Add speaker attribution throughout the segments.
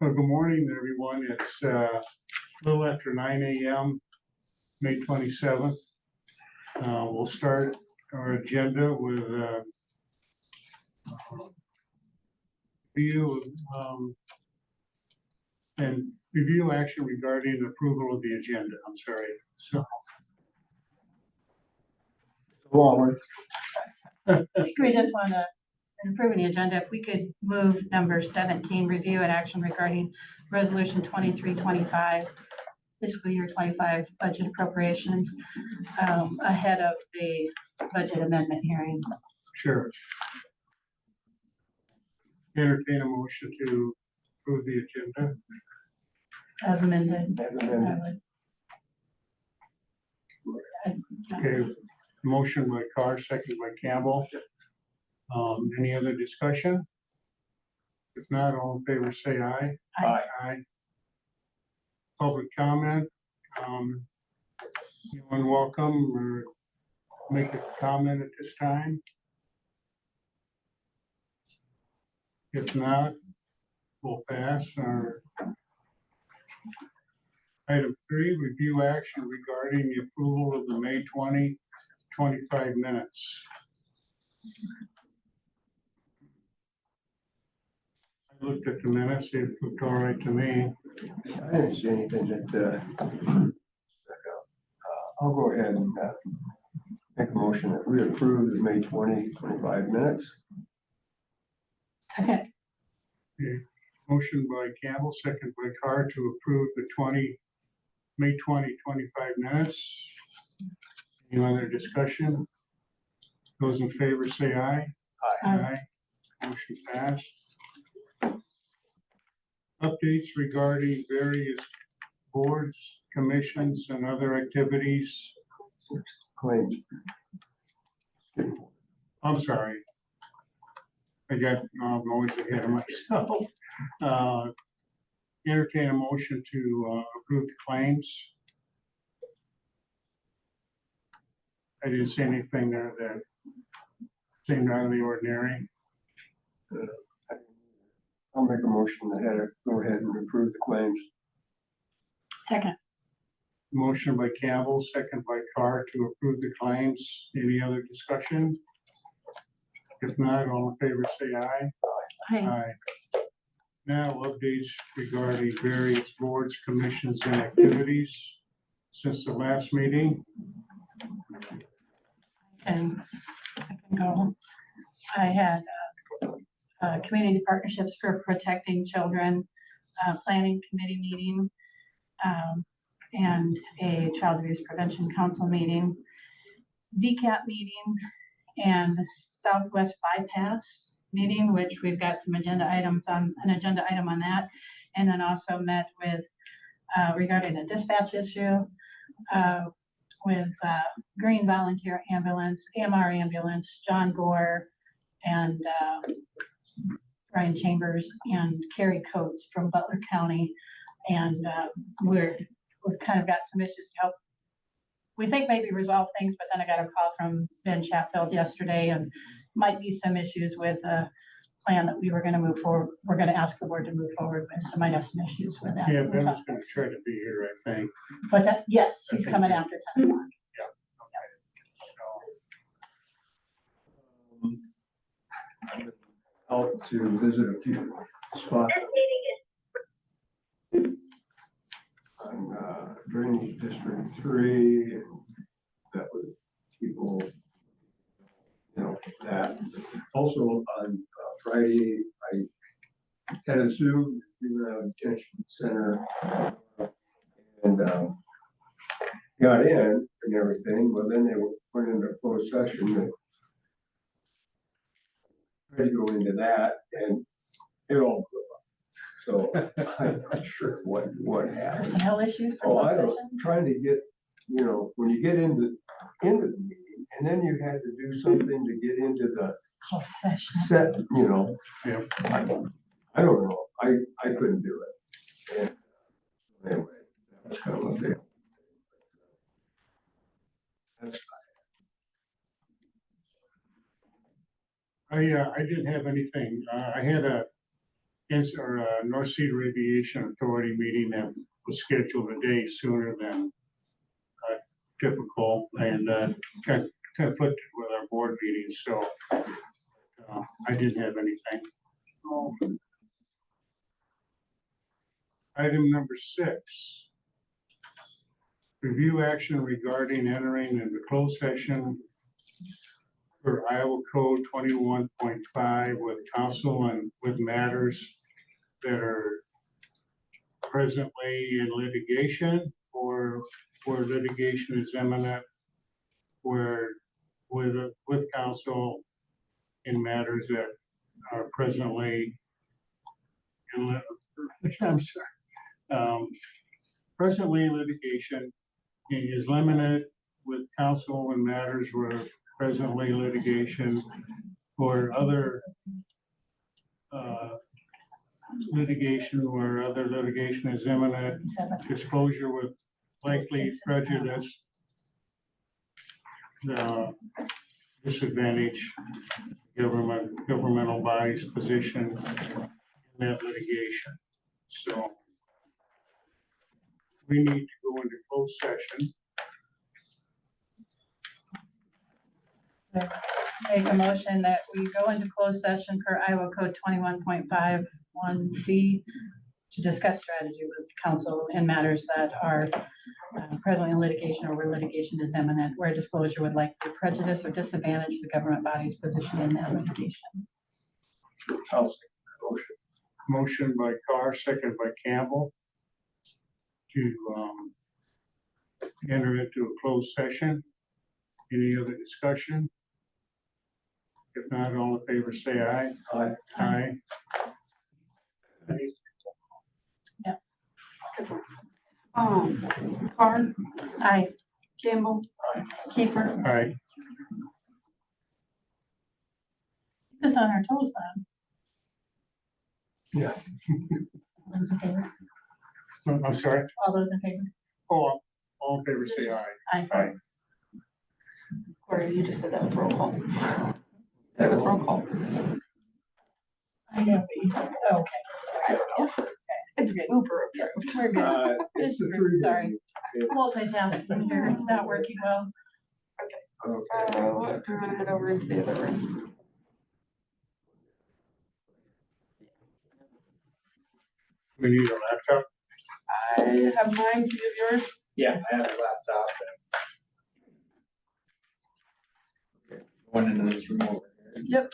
Speaker 1: Well, good morning, everyone. It's a little after 9 a.m., May 27th. We'll start our agenda with review action regarding approval of the agenda. I'm sorry. So,
Speaker 2: I think we just want to improve the agenda. If we could move number 17, review and action regarding resolution 2325, fiscal year 25 budget appropriations, ahead of the budget amendment hearing.
Speaker 1: sure. Entertain a motion to approve the agenda.
Speaker 2: As amended.
Speaker 1: Okay, motion by Carr, second by Campbell. Any other discussion? If not, all in favor say aye.
Speaker 2: Aye.
Speaker 1: Aye. Public comment. Anyone welcome or make a comment at this time? If not, we'll pass. Item 3, review action regarding the approval of the May 2025 minutes. I looked at the minutes, it looked all right to me.
Speaker 3: I didn't see anything that stuck out. I'll go ahead and make a motion that we approve the May 2025 minutes.
Speaker 2: Okay.
Speaker 1: Okay. Motion by Campbell, second by Carr to approve the May 2025 minutes. Any other discussion? Those in favor say aye.
Speaker 2: Aye.
Speaker 1: Motion passed. Updates regarding various boards, commissions, and other activities.
Speaker 3: Claims.
Speaker 1: I'm sorry. I'm always ahead of myself. Entertain a motion to approve the claims. I didn't see anything there that seemed out of the ordinary.
Speaker 3: I'll make a motion to go ahead and approve the claims.
Speaker 2: Second.
Speaker 1: Motion by Campbell, second by Carr to approve the claims. Any other discussion? If not, all in favor say aye.
Speaker 2: Aye.
Speaker 1: Now, updates regarding various boards, commissions, and activities since the last meeting.
Speaker 2: And I can go. I had community partnerships for protecting children, planning committee meeting, and a child abuse prevention council meeting, DCAT meeting, and Southwest bypass meeting, which we've got some agenda items on an agenda item on that, and then also met with regarding a dispatch issue with Green Volunteer Ambulance, AMR Ambulance, John Gore, and Brian Chambers and Carrie Coates from Butler County, and we've kind of got some issues to help. We think maybe resolve things, but then I got a call from Ben Chatfield yesterday, and might be some issues with a plan that we were going to move forward. We're going to ask the board to move forward with, so might have some issues with that.
Speaker 1: Yeah, Ben was going to try to be here, I think.
Speaker 2: But that, yes, he's coming after 10 o'clock.
Speaker 3: Out to visit a few spots on Drainage District 3, and that was people, that. Also on Friday, I had a Zoom in the detention center and got in and everything, but then they went into closed session and tried to go into that, and it all blew up. So I'm not sure what happened.
Speaker 2: Personnel issues for
Speaker 3: Oh,
Speaker 2: closed
Speaker 3: I don't,
Speaker 2: session?
Speaker 3: trying to get, when you get into the meeting, and then you had to do something to get into the
Speaker 2: Closed session.
Speaker 3: set,
Speaker 1: Yeah.
Speaker 3: I don't know. I couldn't do it. And anyway, that was kind of a fail. That's
Speaker 1: I didn't have anything. I had a North Sea Aviation Authority meeting that was scheduled a day sooner than typical, and conflicted with our board meeting, so I didn't have anything. Item number 6. Review action regarding entering into closed session for Iowa Code 21.5 with counsel and with matters that are presently in litigation, or where litigation is imminent, where with counsel in matters that are presently in, I'm sorry, presently in litigation is limited with counsel in matters where presently litigation or other litigation where other litigation is imminent, disclosure with likely prejudice, disadvantage governmental body's position in that litigation. So we need to go into closed session.
Speaker 2: Make a motion that we go into closed session per Iowa Code 21.51C to discuss strategy with counsel in matters that are presently in litigation or where litigation is imminent, where disclosure would likely prejudice or disadvantage the government body's position in that litigation.
Speaker 3: I'll second the
Speaker 1: Motion by Carr, second by Campbell, to enter into a closed session. Any other discussion? If not, all in favor say aye.
Speaker 3: motion.
Speaker 1: Aye.
Speaker 4: Carr,
Speaker 2: Aye.
Speaker 4: Campbell,
Speaker 3: Aye.
Speaker 4: Kiefer,
Speaker 1: Aye.
Speaker 2: Keep us on our toes, Bob.
Speaker 3: Yeah.
Speaker 2: All those in favor?
Speaker 1: I'm sorry.
Speaker 2: All those in favor?
Speaker 1: Oh, all in favor say aye.
Speaker 2: Aye.
Speaker 1: Aye.
Speaker 4: Corey, you just did that with roll call. That with roll call.
Speaker 2: I know. Okay.
Speaker 4: It's super approved.
Speaker 2: We're good.
Speaker 3: It's the three. of
Speaker 2: Sorry.
Speaker 3: you. It's-
Speaker 2: Multitasking here, it's not working well.
Speaker 3: Okay.
Speaker 4: So, do we want to head over into the other room?
Speaker 1: We need a laptop.
Speaker 4: I have mine, do you have yours?
Speaker 5: Yeah, I have a laptop and. Going into this room over here.
Speaker 4: Yep.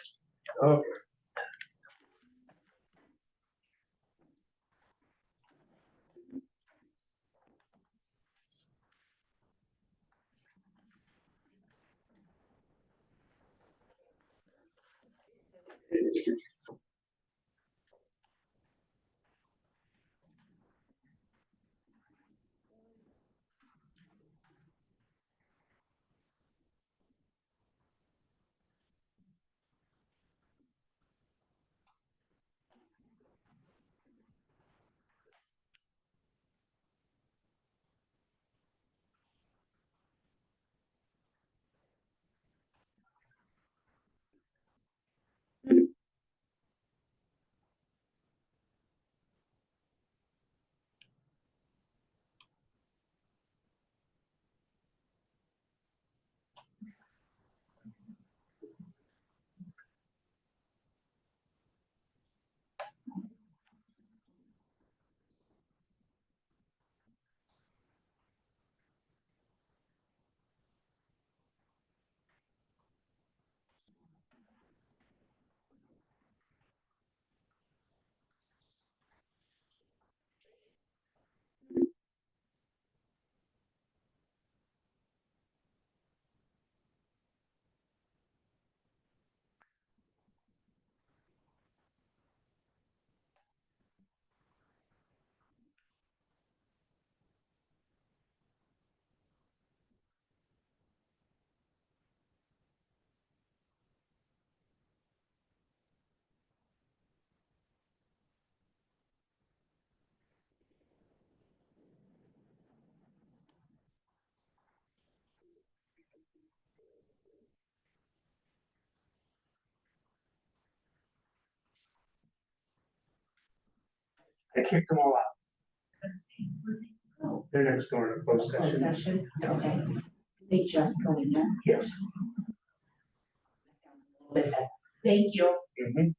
Speaker 3: Okay.
Speaker 1: I kicked them all out. They're next door in a closed
Speaker 6: Closed
Speaker 1: session.
Speaker 6: session, okay. They just go in there.
Speaker 1: Yes.
Speaker 6: With that. Thank you.
Speaker 1: Mhm.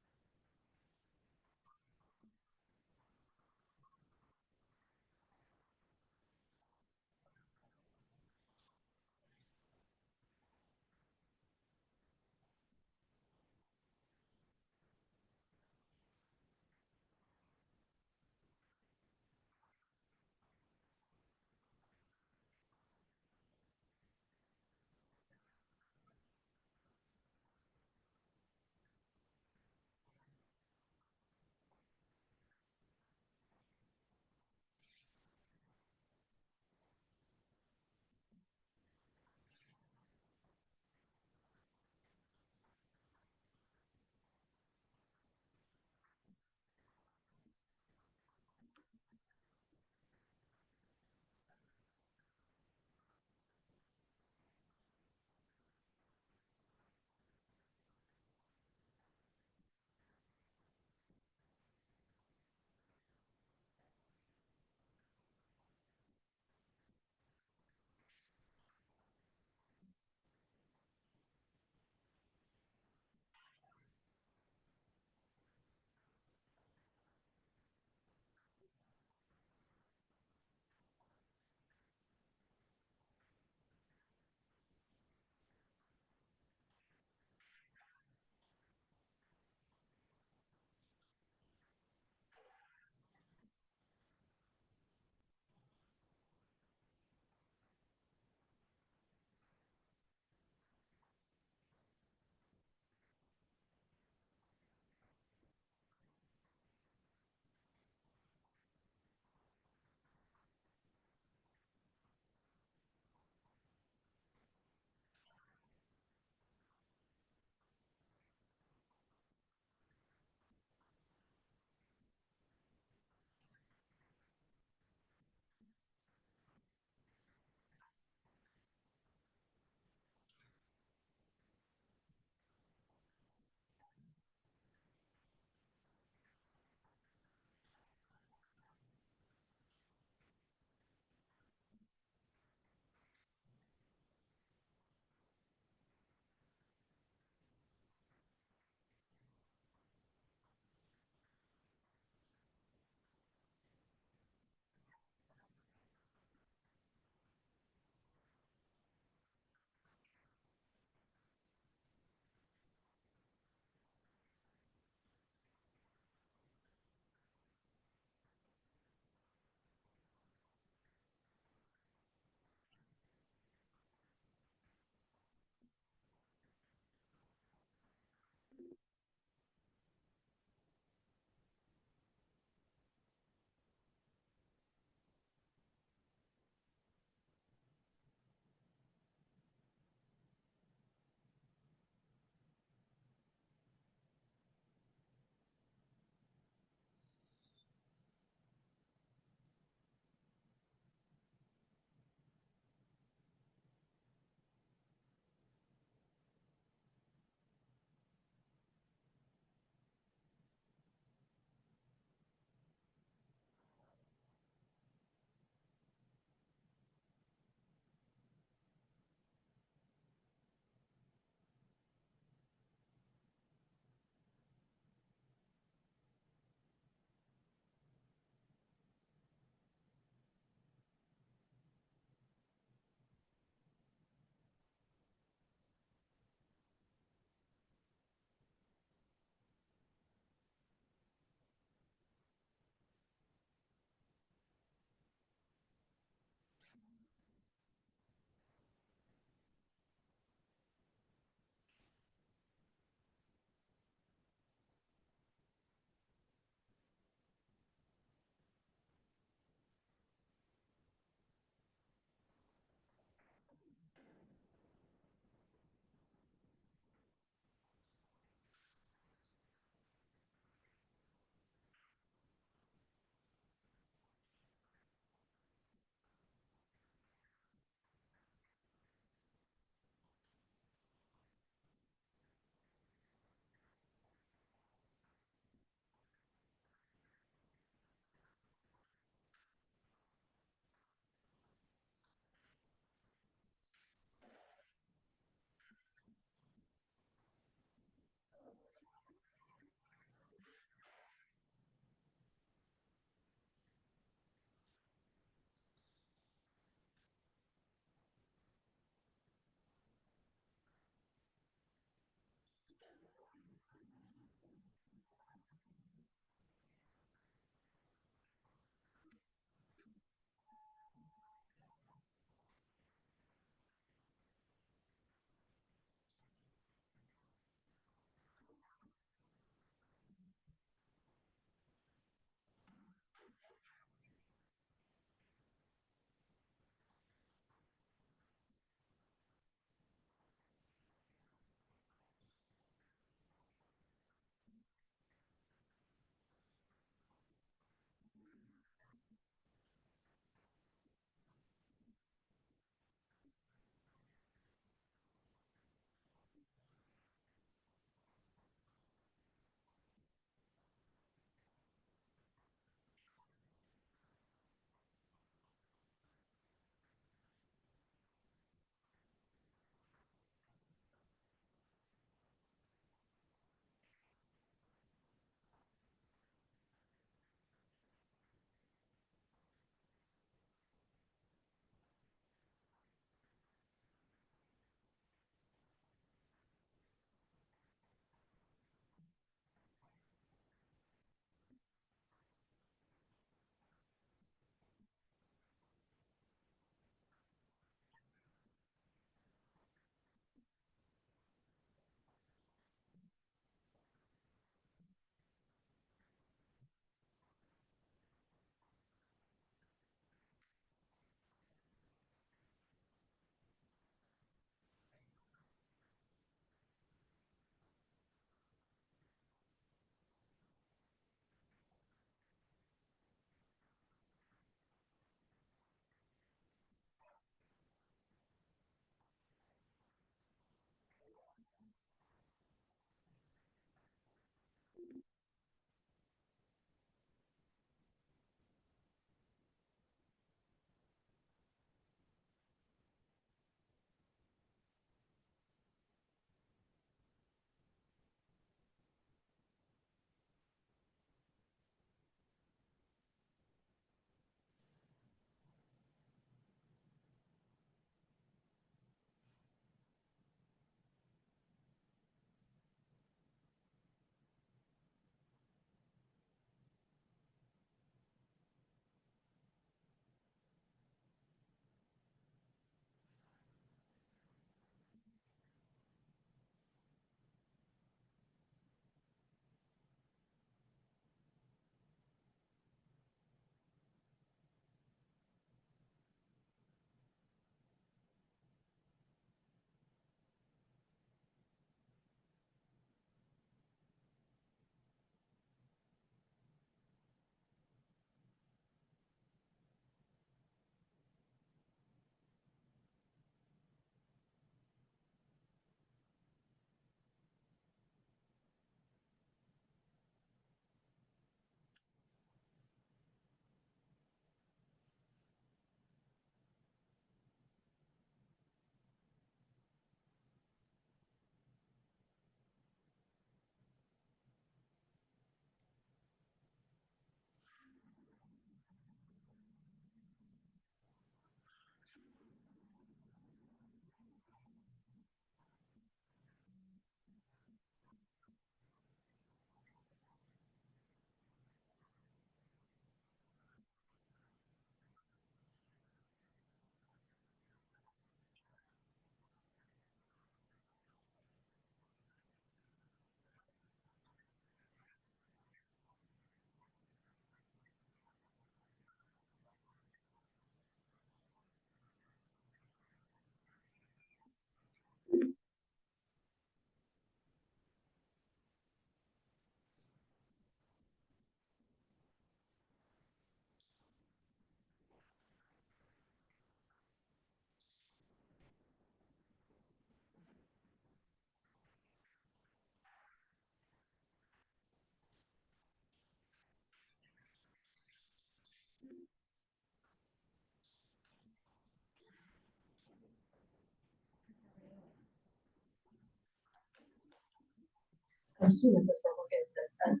Speaker 6: I'm assuming this is what we're getting since then.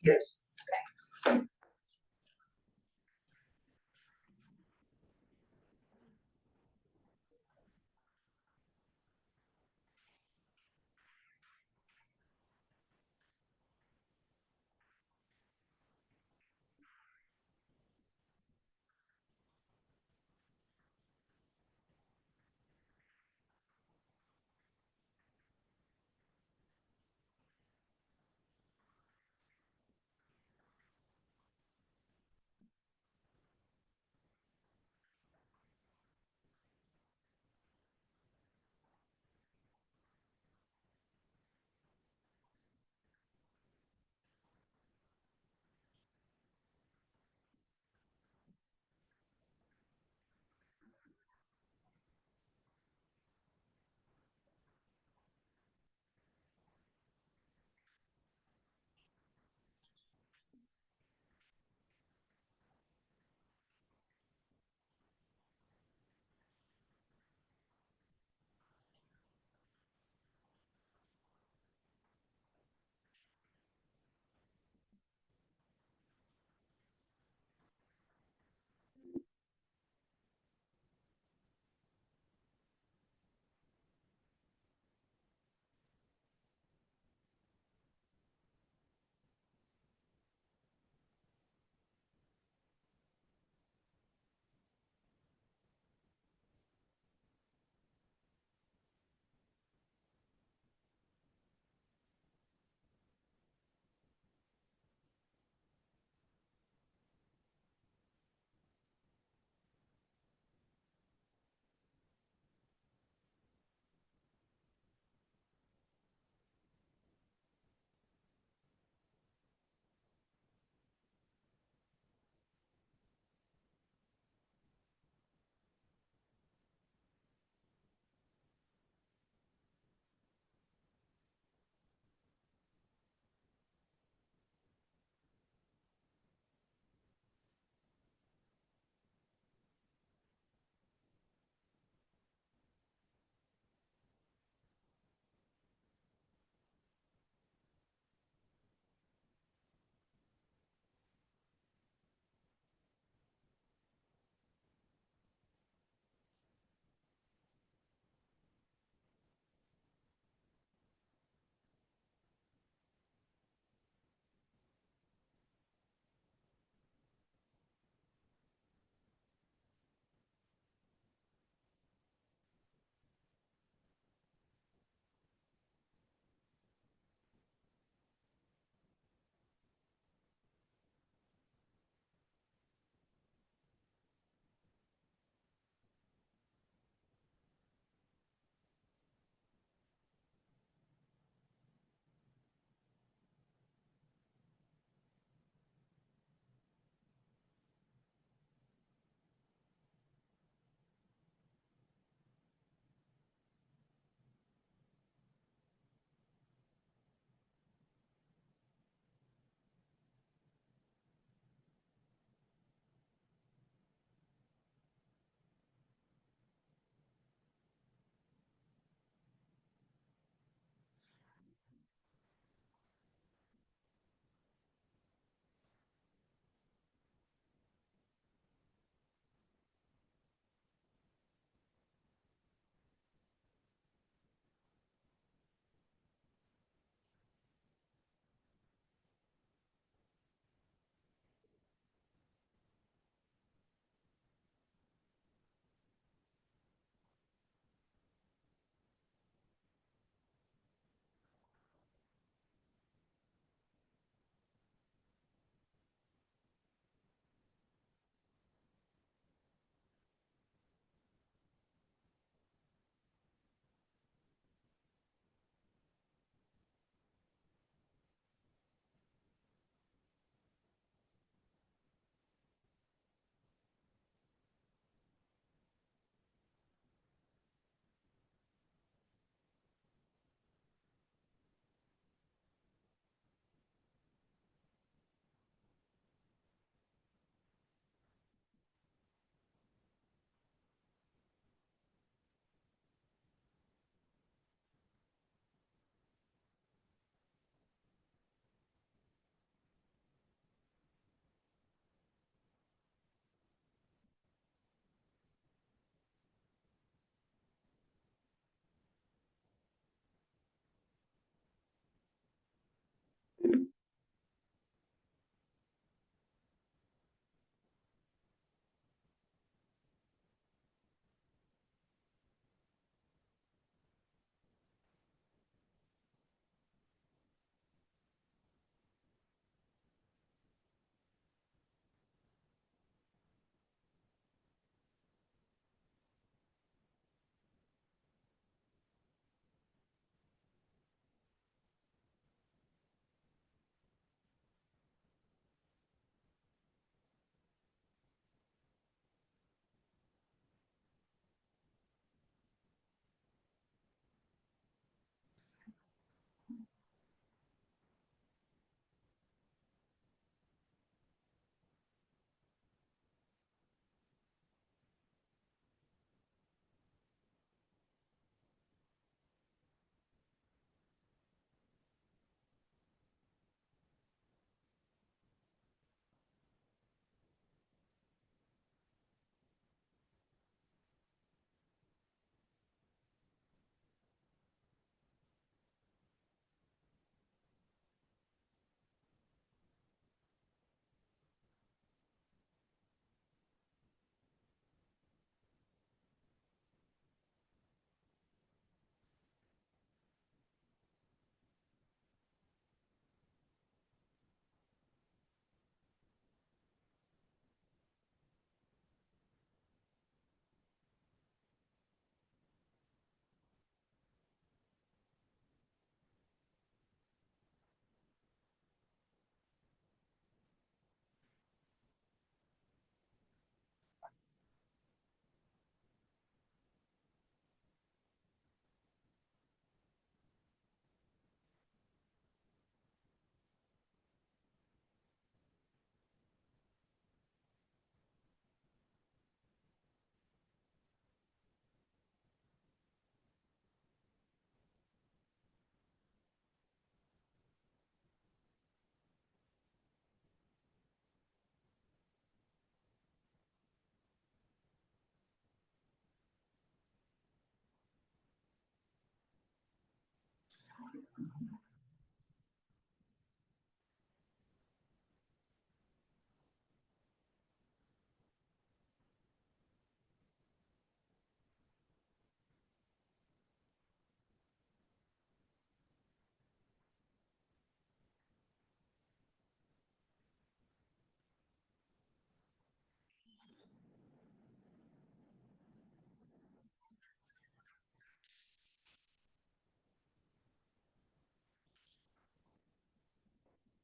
Speaker 1: Yes.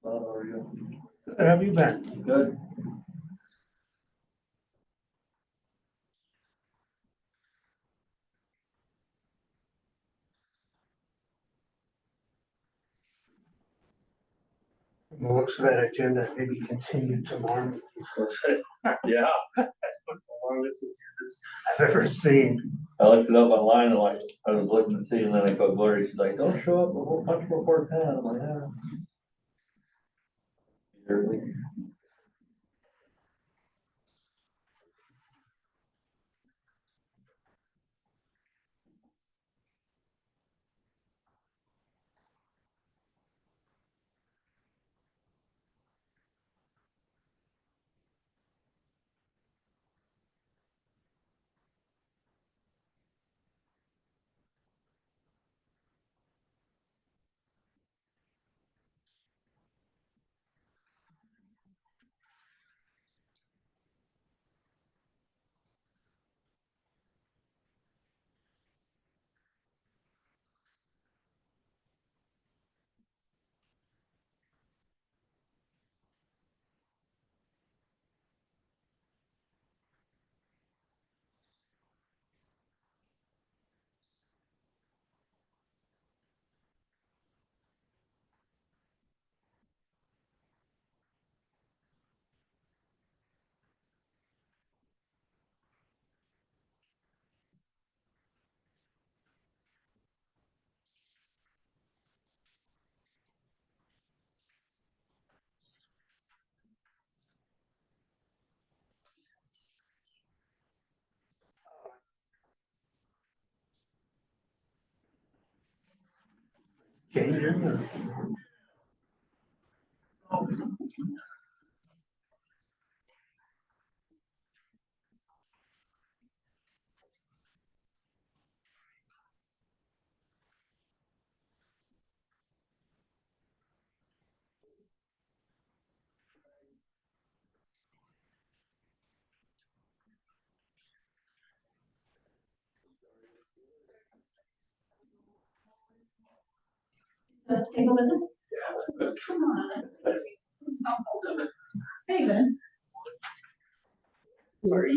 Speaker 5: How are you?
Speaker 1: How have you been?
Speaker 5: Good.
Speaker 1: The looks of that agenda maybe continue tomorrow.
Speaker 5: Yeah,
Speaker 1: That's been the longest I've ever seen.
Speaker 5: I looked it up online and like, I was looking to see, and then I called Gloria, she's like, don't show up a whole bunch before 10. I'm like, yeah. Early.
Speaker 1: Changing.
Speaker 2: Take a with us? Come on. Hey, Ben. Sorry.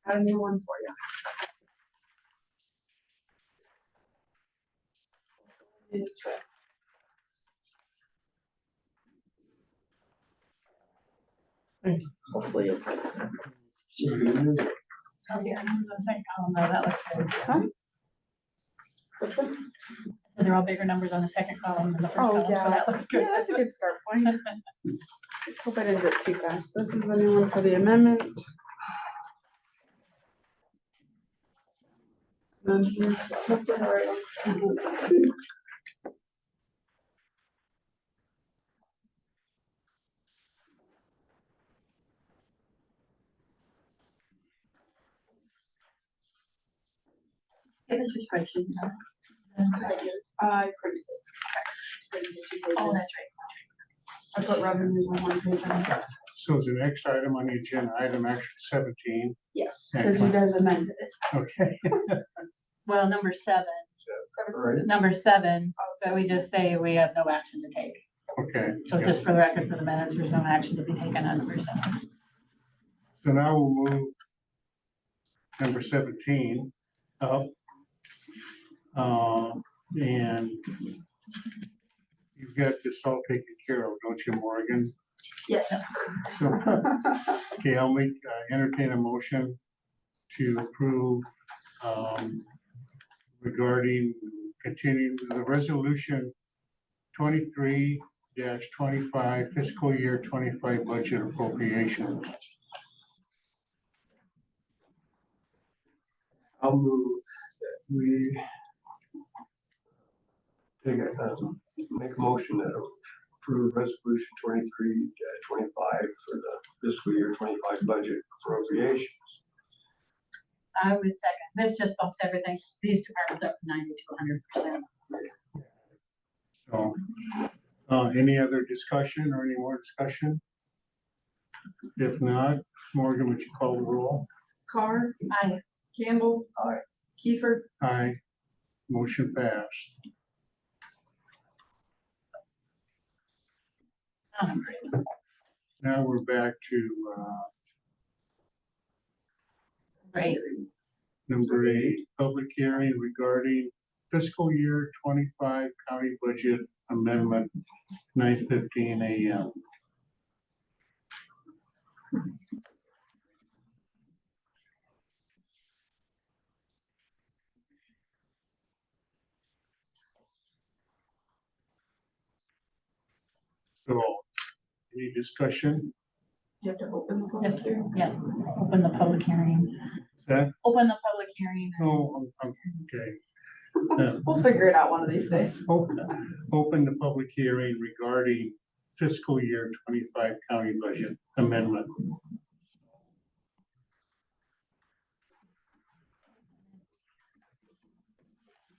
Speaker 4: Got a new one for you. It's right. Hopefully it's.
Speaker 2: Oh, yeah, the second column, though, that looks good.
Speaker 4: Huh? Which one?
Speaker 2: They're all bigger numbers on the second column than the first
Speaker 4: Oh,
Speaker 2: column, so
Speaker 4: yeah.
Speaker 2: that looks good.
Speaker 4: Yeah, that's a good start point. Just hope I didn't do it too fast. This is the new one for the amendment. Then here's the right one.
Speaker 2: Give us your spreadsheet.
Speaker 4: I printed it.
Speaker 2: Oh, that's
Speaker 4: I put revenues on one page.
Speaker 1: So is the next item on the agenda, item actually 17?
Speaker 4: Yes, because you guys amended it.
Speaker 1: Okay.
Speaker 2: right. Well, number seven,
Speaker 3: Right.
Speaker 2: number seven, so we just say we have no action to take.
Speaker 1: Okay.
Speaker 2: So
Speaker 1: yeah.
Speaker 2: just for the record, for the minutes, there's no action to be taken on number seven.
Speaker 1: So now we'll move number 17 up. And you've got this all taken care of, don't you, Morgan?
Speaker 4: Yes.
Speaker 1: So, okay, I'll entertain a motion to approve regarding continue the resolution 23-25 fiscal year 25 budget appropriations.
Speaker 3: I'll move that we take a, make a motion that approve resolution 23-25 for the fiscal year 25 budget appropriations.
Speaker 2: I would second. This just bumps everything, these departments up to 90 to 100%.
Speaker 1: So, any other discussion or any more discussion? If not, Morgan, would you call the roll?
Speaker 4: Carr,
Speaker 2: Aye.
Speaker 4: Campbell.
Speaker 3: Aye.
Speaker 4: Kiefer,
Speaker 1: Aye. Motion passed. Now we're back to,
Speaker 2: Great.
Speaker 1: number 8, public hearing regarding fiscal year 25 county budget amendment, 9:15 a.m. So, any discussion?
Speaker 4: You have to open the public hearing.
Speaker 2: Yeah, open the public hearing.
Speaker 1: Is that,
Speaker 2: Open the public hearing.
Speaker 1: oh, okay.
Speaker 4: We'll figure it out one of these days.
Speaker 1: Open the public hearing regarding fiscal year 25 county budget amendment.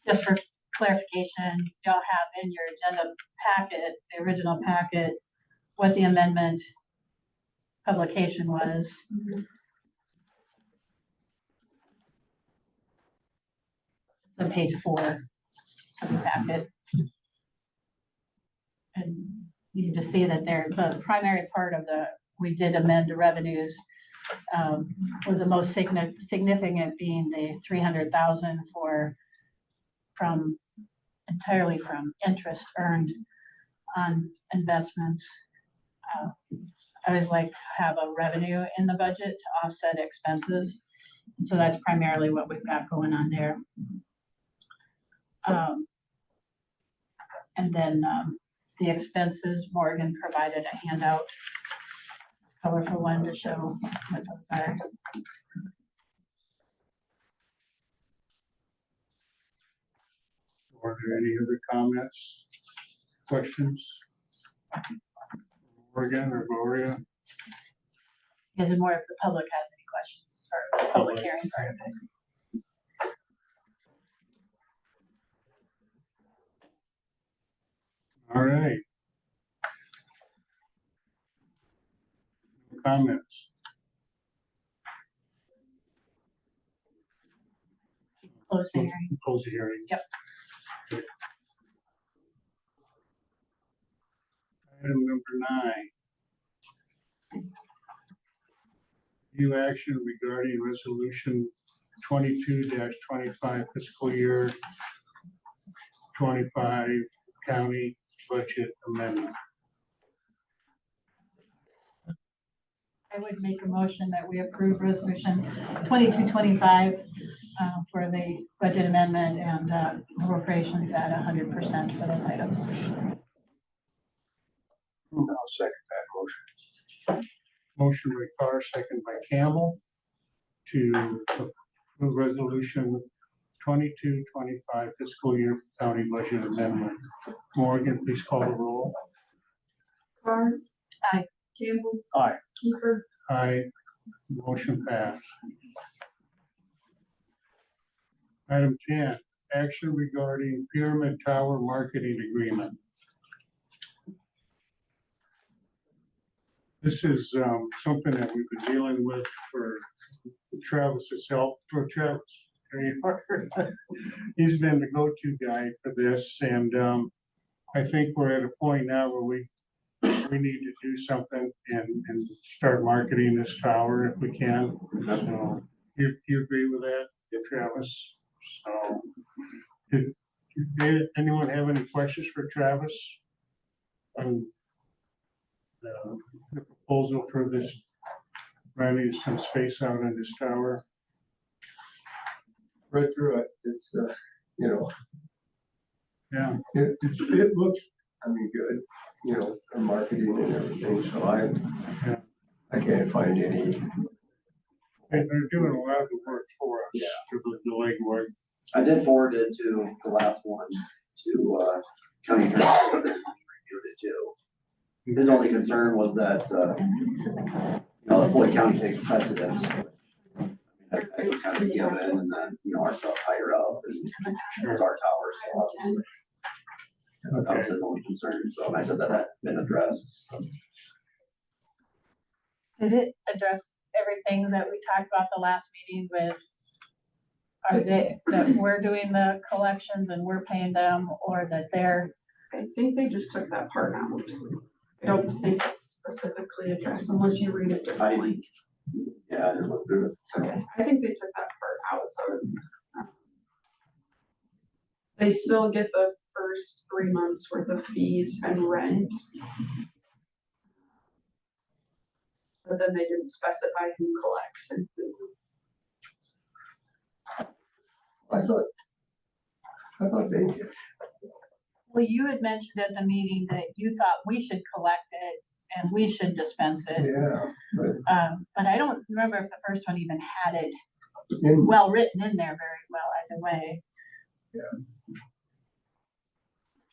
Speaker 2: Just for clarification, y'all have in your agenda packet, the original packet, what the amendment publication was. On page 4 of the packet. And you can just see that there, the primary part of we did amend the revenues, with the most significant being the 300,000 entirely from interest earned on investments. I always like to have a revenue in the budget to offset expenses. And so that's primarily what we've got going on there. And then the expenses, Morgan provided a handout, colorful one to show what those are.
Speaker 1: Are there any other comments, questions? Morgan or Gloria?
Speaker 2: And more if the public has any questions for the public hearing part of it.
Speaker 1: All right. Comments?
Speaker 2: Close the hearing.
Speaker 1: Close the hearing.
Speaker 2: Yep.
Speaker 1: Item number 9. New action regarding resolution 22-25 fiscal year 25 county budget amendment.
Speaker 2: I would make a motion that we approve resolution 2225 for the budget amendment and appropriations at 100% for those items.
Speaker 3: I'll second that motion.
Speaker 1: Motion by Carr, second by Campbell to approve resolution 2225 fiscal year county budget amendment. Morgan, please call the roll.
Speaker 4: Carr.
Speaker 2: Aye.
Speaker 4: Campbell.
Speaker 3: Aye.
Speaker 4: Kiefer,
Speaker 1: Aye. Motion passed. Item 10, action regarding Pyramid Tower marketing agreement. This is something that we've been dealing with for Travis's help, for Travis. He's been the go-to guy for this, and I think we're at a point now where we need to do something and start marketing this tower if we can. So, you agree with that, Travis? So, did anyone have any questions for Travis on the proposal for this, renting some space out on this tower?
Speaker 3: Read through it. It's, you know,
Speaker 1: Yeah,
Speaker 3: it looks, I mean, good, you know, for marketing and everything, so I can't find any.
Speaker 1: and they're doing a lot of the work for us.
Speaker 3: Yeah.
Speaker 1: For the legwork.
Speaker 7: I did forward it to the last one to county attorney, reviewed it too. His only concern was that, the Floyd County takes precedence. I can kind of give in and then, our stuff higher up and it's our tower, so obviously. That was his only concern, so and I said that had been addressed, so.
Speaker 2: Did it address everything that we talked about the last meeting with? Are they, that we're doing the collections and we're paying them, or that they're,
Speaker 4: I think they just took that part out. I don't think it's specifically addressed unless you read it differently.
Speaker 7: Yeah, I didn't look through it.
Speaker 4: Okay, I think they took that part out, so. They still get the first 3 months worth of fees and rent. But then they didn't specify who collects and who.
Speaker 3: I thought they did.
Speaker 2: well, you had mentioned at the meeting that you thought we should collect it and we should dispense it.
Speaker 3: Yeah, but
Speaker 2: But I don't remember if the first one even had it
Speaker 3: in,
Speaker 2: well written in there very well either way.
Speaker 3: Yeah.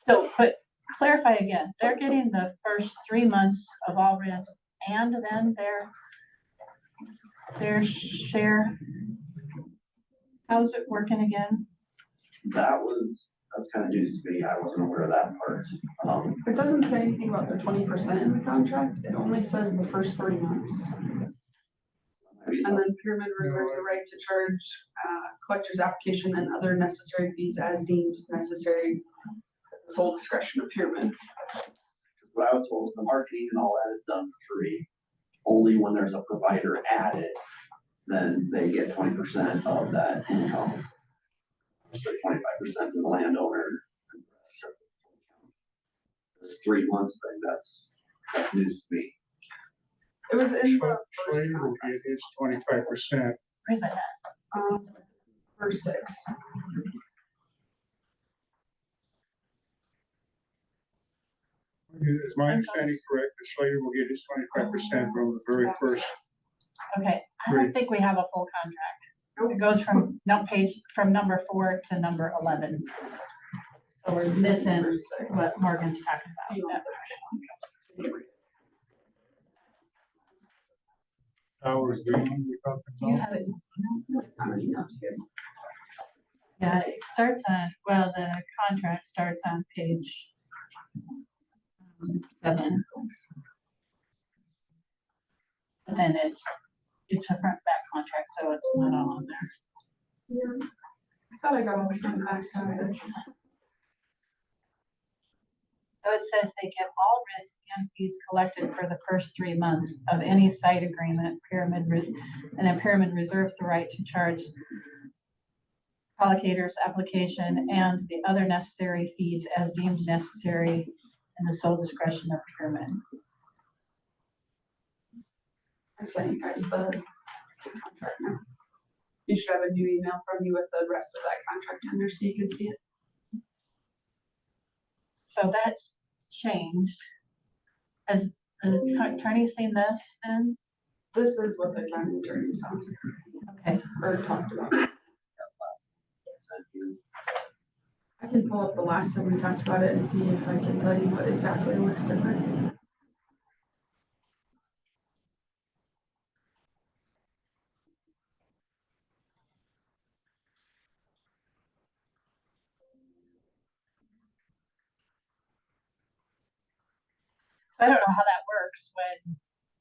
Speaker 2: So, but clarify again, they're getting the first 3 months of all rent and then their share. How's it working again?
Speaker 7: That's kind of news to me. I wasn't aware of that part.
Speaker 4: It doesn't say anything about the 20% in the contract. It only says the first 3 months.
Speaker 7: Maybe
Speaker 4: And then Pyramid reserves the right to charge collector's application and other necessary fees as deemed necessary. At the sole discretion of Pyramid.
Speaker 7: what I was told was the marketing and all that is done for free. Only when there's a provider added, then they get 20% of that income. So 25% to the landowner. This 3 months thing, that's news to me.
Speaker 4: It was in the first
Speaker 1: Slater will
Speaker 4: contract.
Speaker 1: get his 25%.
Speaker 2: Where's that at?
Speaker 4: Verse 6.
Speaker 1: Is my understanding correct, that Slater will get his 25% from the very first?
Speaker 2: Okay, I don't think we have a full contract. It goes from from number 4 to number 11. So we're missing
Speaker 4: Verse 6.
Speaker 2: what Morgan's talking about.
Speaker 1: Towers Green, we talked
Speaker 2: Do you
Speaker 1: about.
Speaker 2: have it?
Speaker 4: I'm gonna email to you guys.
Speaker 2: Yeah, it starts on, well, the contract starts on page 7. But then it's a front back contract, so it's not all on there.
Speaker 4: Yeah. I thought I got all the front and back side.
Speaker 2: So it says they get all rent and fees collected for the first 3 months of any site agreement, and then Pyramid reserves the right to charge collocator's application and the other necessary fees as deemed necessary in the sole discretion of Pyramid.
Speaker 4: I sent you guys the contract now. You should have a new email from you with the rest of that contract in there so you can see it.
Speaker 2: So that's changed. Has the attorney seen this then?
Speaker 4: This is what the county attorney saw
Speaker 2: Okay,
Speaker 4: or talked about. I can pull up the last time we talked about it and see if I can tell you what exactly looks different.
Speaker 2: so I don't know how that works when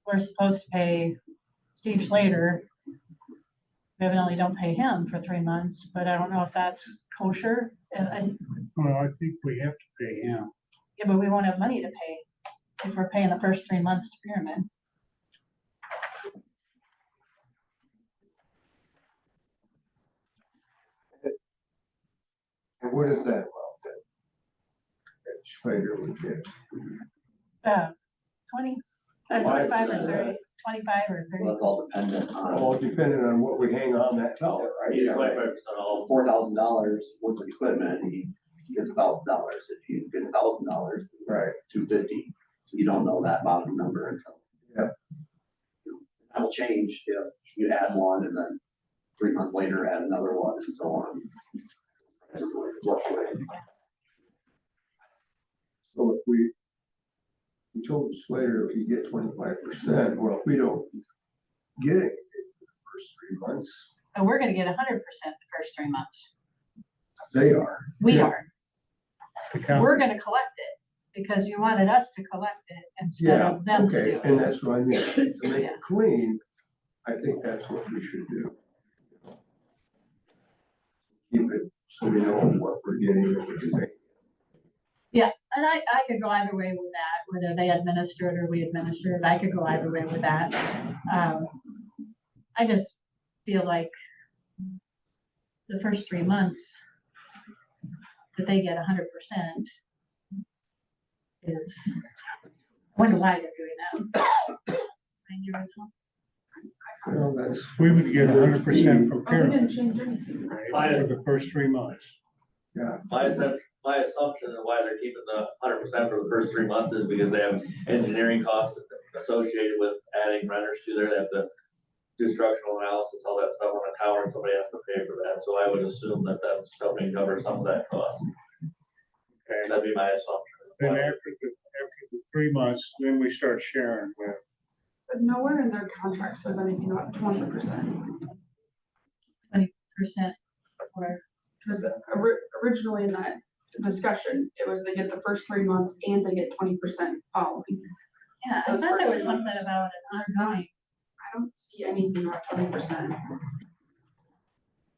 Speaker 2: we're supposed to pay Steve Slater. We evidently don't pay him for 3 months, but I don't know if that's kosher.
Speaker 1: Well, I think we have to pay him.
Speaker 2: Yeah, but we won't have money to pay if we're paying the first 3 months to Pyramid.
Speaker 3: and what is that amount that Slater would get?
Speaker 2: 20, 25 or 30, 25 or 30.
Speaker 7: Well, that's all dependent on
Speaker 3: All depending on what we hang on that tower, right?
Speaker 5: He's
Speaker 3: Yeah, right.
Speaker 5: 25% all.
Speaker 7: $4,000 worth of equipment, he gets $1,000. If you get $1,000,
Speaker 3: Right.
Speaker 7: $250. You don't know that bottom number until.
Speaker 3: Yeah.
Speaker 7: That'll change if you add one and then 3 months later add another one and so on. Prices will fluctuate.
Speaker 3: So if we we told Slater if you get 25%, well, if we don't get it the first 3 months,
Speaker 2: But we're gonna get 100% the first 3 months.
Speaker 3: they are.
Speaker 2: We
Speaker 3: Yeah.
Speaker 2: are.
Speaker 1: The county.
Speaker 2: We're gonna collect it because you wanted us to collect it instead
Speaker 3: Yeah,
Speaker 2: of them to
Speaker 3: okay,
Speaker 2: do
Speaker 3: and
Speaker 2: it.
Speaker 3: that's what I mean, to make
Speaker 2: Yeah.
Speaker 3: it clean, I think that's what we should do. Keep it so we know what we're getting and what we're doing.
Speaker 2: And I could go either way with that, whether they administer it or we administer it. I could go either way with that. I just feel like the first 3 months that they get 100% is, I wonder why they're doing that. I don't know.
Speaker 3: Well, that's,
Speaker 1: We would get 100% from
Speaker 4: Oh, they
Speaker 1: pyramid,
Speaker 4: didn't change anything.
Speaker 1: right, for the first 3 months.
Speaker 3: yeah,
Speaker 5: My assumption and why they're keeping the 100% for the first 3 months is because they have engineering costs associated with adding renters to there. They have to do structural analysis, all that stuff on the tower, and somebody has to pay for that. So I would assume that that's helping cover some of that cost.
Speaker 1: Okay.
Speaker 5: That'd be my assumption.
Speaker 1: Then after the 3 months, then we start sharing with.
Speaker 4: But nowhere in their contract says anything about 20%.
Speaker 2: 20% or,
Speaker 4: Because originally in that discussion, it was they get the first 3 months and they get 20% following.
Speaker 2: yeah, I
Speaker 4: Those
Speaker 2: thought there
Speaker 4: first
Speaker 2: was
Speaker 4: 3 months.
Speaker 2: something about an ongoing.
Speaker 4: I don't see anything about 20%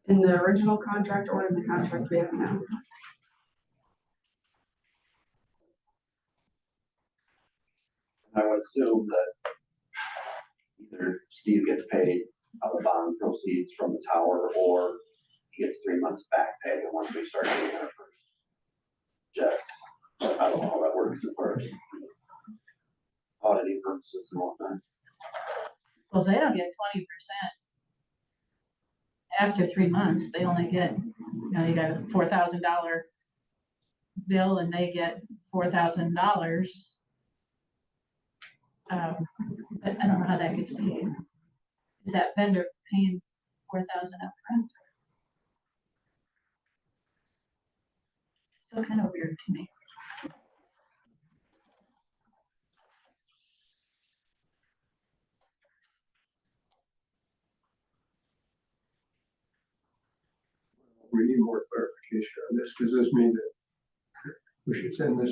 Speaker 4: in the original contract or in the contract we have now.
Speaker 7: I would assume that either Steve gets paid out of bond proceeds from the tower, or he gets 3 months back pay once we start getting our first checks. I don't know how that works as far as auditing purposes and whatnot.
Speaker 2: Well, they don't get 20%. After 3 months, they only get, you got a $4,000 bill and they get $4,000. But I don't know how that gets paid. Is that vendor paying $4,000 upfront? Still kind of weird to me.
Speaker 3: we need more clarification on this. Does this mean that we should send this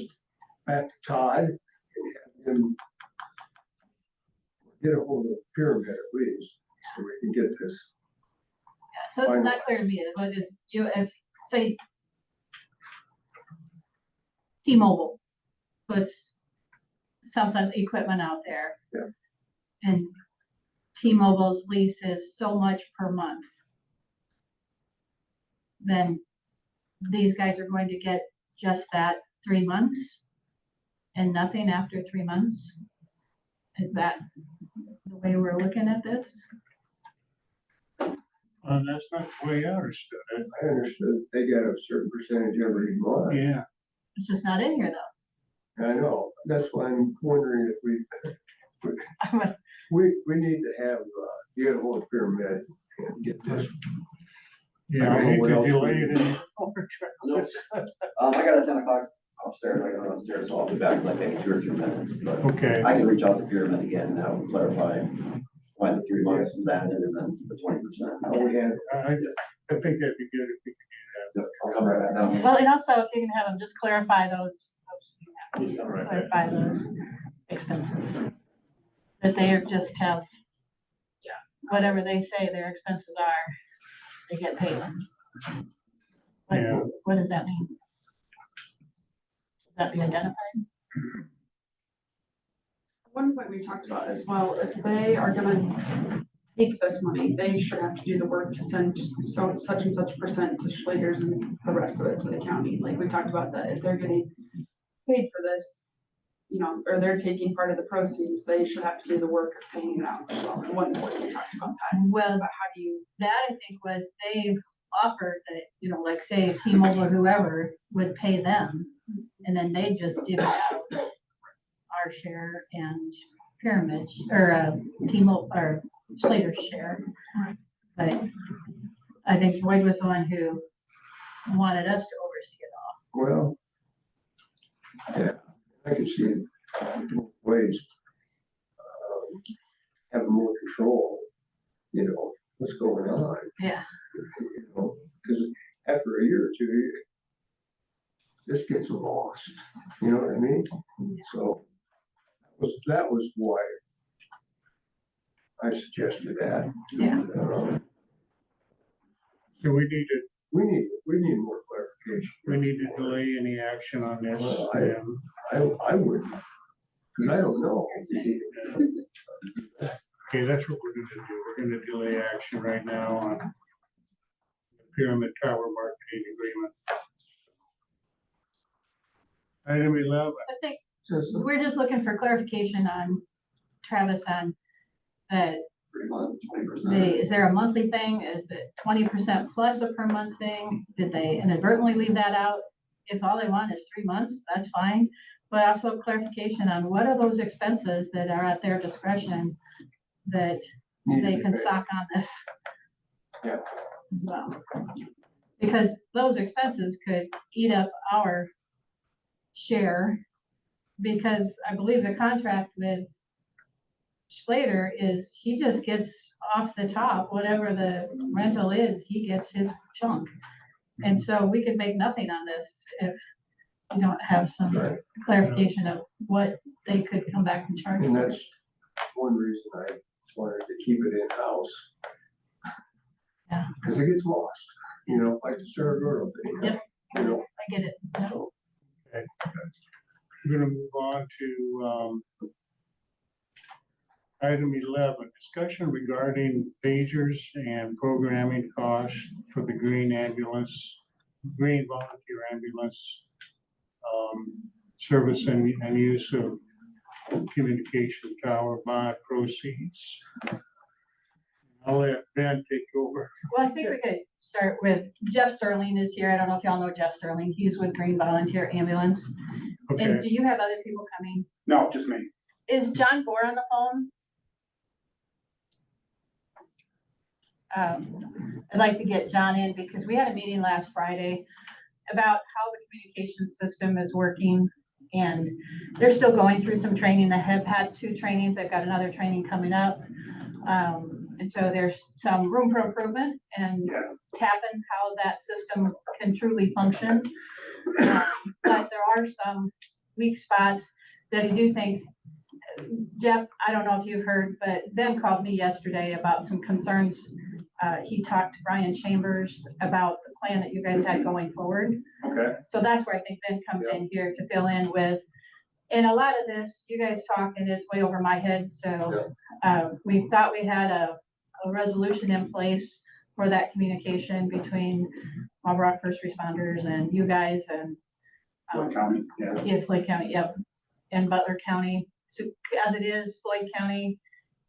Speaker 3: back to Todd and have him get a hold of the pyramid at least, so we can get this?
Speaker 2: Yeah, so it's not clear to me, what is, if, say, T-Mobile puts something, equipment out there.
Speaker 3: Yeah.
Speaker 2: And T-Mobile's lease is so much per month. Then these guys are going to get just that 3 months and nothing after 3 months? Is that the way we're looking at this?
Speaker 1: That's not the way I understood it.
Speaker 3: I understood they got a certain percentage every month.
Speaker 1: Yeah,
Speaker 2: It's just not in here though.
Speaker 3: I know, that's why I'm wondering if we need to have, get a hold of pyramid and get this.
Speaker 1: yeah,
Speaker 3: I
Speaker 1: I
Speaker 3: don't know
Speaker 1: hate
Speaker 3: what
Speaker 1: to
Speaker 3: else
Speaker 1: delay
Speaker 3: we-
Speaker 1: it any
Speaker 7: No. I got a 10 o'clock upstairs, I got upstairs, so I'll be back in like maybe 2 or 3 minutes, but
Speaker 1: Okay,
Speaker 7: I can reach out to Pyramid again and have them clarify why the 3 months was added and then the 20%.
Speaker 3: How we had,
Speaker 1: I think that'd be good if we could
Speaker 7: I'll come right back down.
Speaker 2: Well, and also if you can have them just clarify those,
Speaker 5: He's coming right back.
Speaker 2: clarify those expenses. That they are just have, whatever they say their expenses are, they get paid. What-
Speaker 1: Yeah.
Speaker 2: What does that mean? Should that be identified?
Speaker 4: One point we talked about as well, if they are gonna take this money, they should have to do the work to send so such and such percent to Schlager's and the rest of it to the county. Like we talked about that, if they're getting paid for this, or they're taking part of the proceeds, they should have to do the work of paying it out as well. At one point we talked about that,
Speaker 2: Well,
Speaker 4: about how do you,
Speaker 2: that I think was they offered that, like say T-Mobile or whoever would pay them. And then they just divvy out our share and Pyramid, or T-Mobile, or Slater's share. But I think Floyd was the one who wanted us to oversee it all.
Speaker 3: well, yeah, I can see both ways. Having more control, what's going on,
Speaker 2: Yeah,
Speaker 3: because after a year or two, this gets lost, you know what I mean? So that was why I suggested that.
Speaker 2: Yeah.
Speaker 1: So
Speaker 3: We need more clarification.
Speaker 1: we need to delay any action on this.
Speaker 3: Well,
Speaker 1: and
Speaker 3: I wouldn't, because I don't know.
Speaker 1: Okay, that's what we're gonna do. We're gonna delay action right now on the Pyramid Tower marketing agreement. Item 11,
Speaker 2: I think
Speaker 3: Just
Speaker 2: we're just looking for clarification on Travis on that.
Speaker 7: 3 months, 20%.
Speaker 2: Is there a monthly thing? Is it 20% plus a per month thing? Did they inadvertently leave that out? If all they want is 3 months, that's fine. But also clarification on what are those expenses that are at their discretion that
Speaker 3: need to
Speaker 2: they
Speaker 3: be
Speaker 2: can
Speaker 3: paid.
Speaker 2: sock on this.
Speaker 3: Yeah.
Speaker 2: Well, because those expenses could eat up our share. Because I believe the contract with Slater is he just gets off the top, whatever the rental is, he gets his chunk. And so we could make nothing on this if we don't have some
Speaker 3: Right.
Speaker 2: clarification of what they could come back and charge.
Speaker 3: And that's one reason I wanted to keep it in-house.
Speaker 2: Yeah.
Speaker 3: Because it gets lost, like the Saragordo thing.
Speaker 2: Yep.
Speaker 3: You know,
Speaker 2: I get it. Yeah.
Speaker 3: so,
Speaker 1: we're gonna move on to item 11, discussion regarding pagers and programming costs for the green volunteer ambulance service and use of communication tower bond proceeds. I'll let Ben take over.
Speaker 2: Well, I think we could start with Jeff Sterling is here. I don't know if y'all know Jeff Sterling. He's with Green Volunteer Ambulance. And
Speaker 1: Okay,
Speaker 2: do you have other people coming?
Speaker 8: No, just me.
Speaker 2: Is John Bohr on the phone? I'd like to get John in because we had a meeting last Friday about how the communication system is working. And they're still going through some training. They have had 2 trainings. They've got another training coming up. And so there's some room for improvement and tapping how that system can truly function. But there are some weak spots that I do think, Jeff, I don't know if you've heard, but Ben called me yesterday about some concerns. He talked to Brian Chambers about the plan that you guys had going forward.
Speaker 8: Okay.
Speaker 2: So that's where I think Ben comes in here to fill in with. And a lot of this, you guys talk and it's way over my head. So we thought we had a resolution in place for that communication between Marlboro Rock first responders and you guys and
Speaker 8: Floyd County, yeah.
Speaker 2: Floyd County, yep, and Butler County. So as it is, Floyd County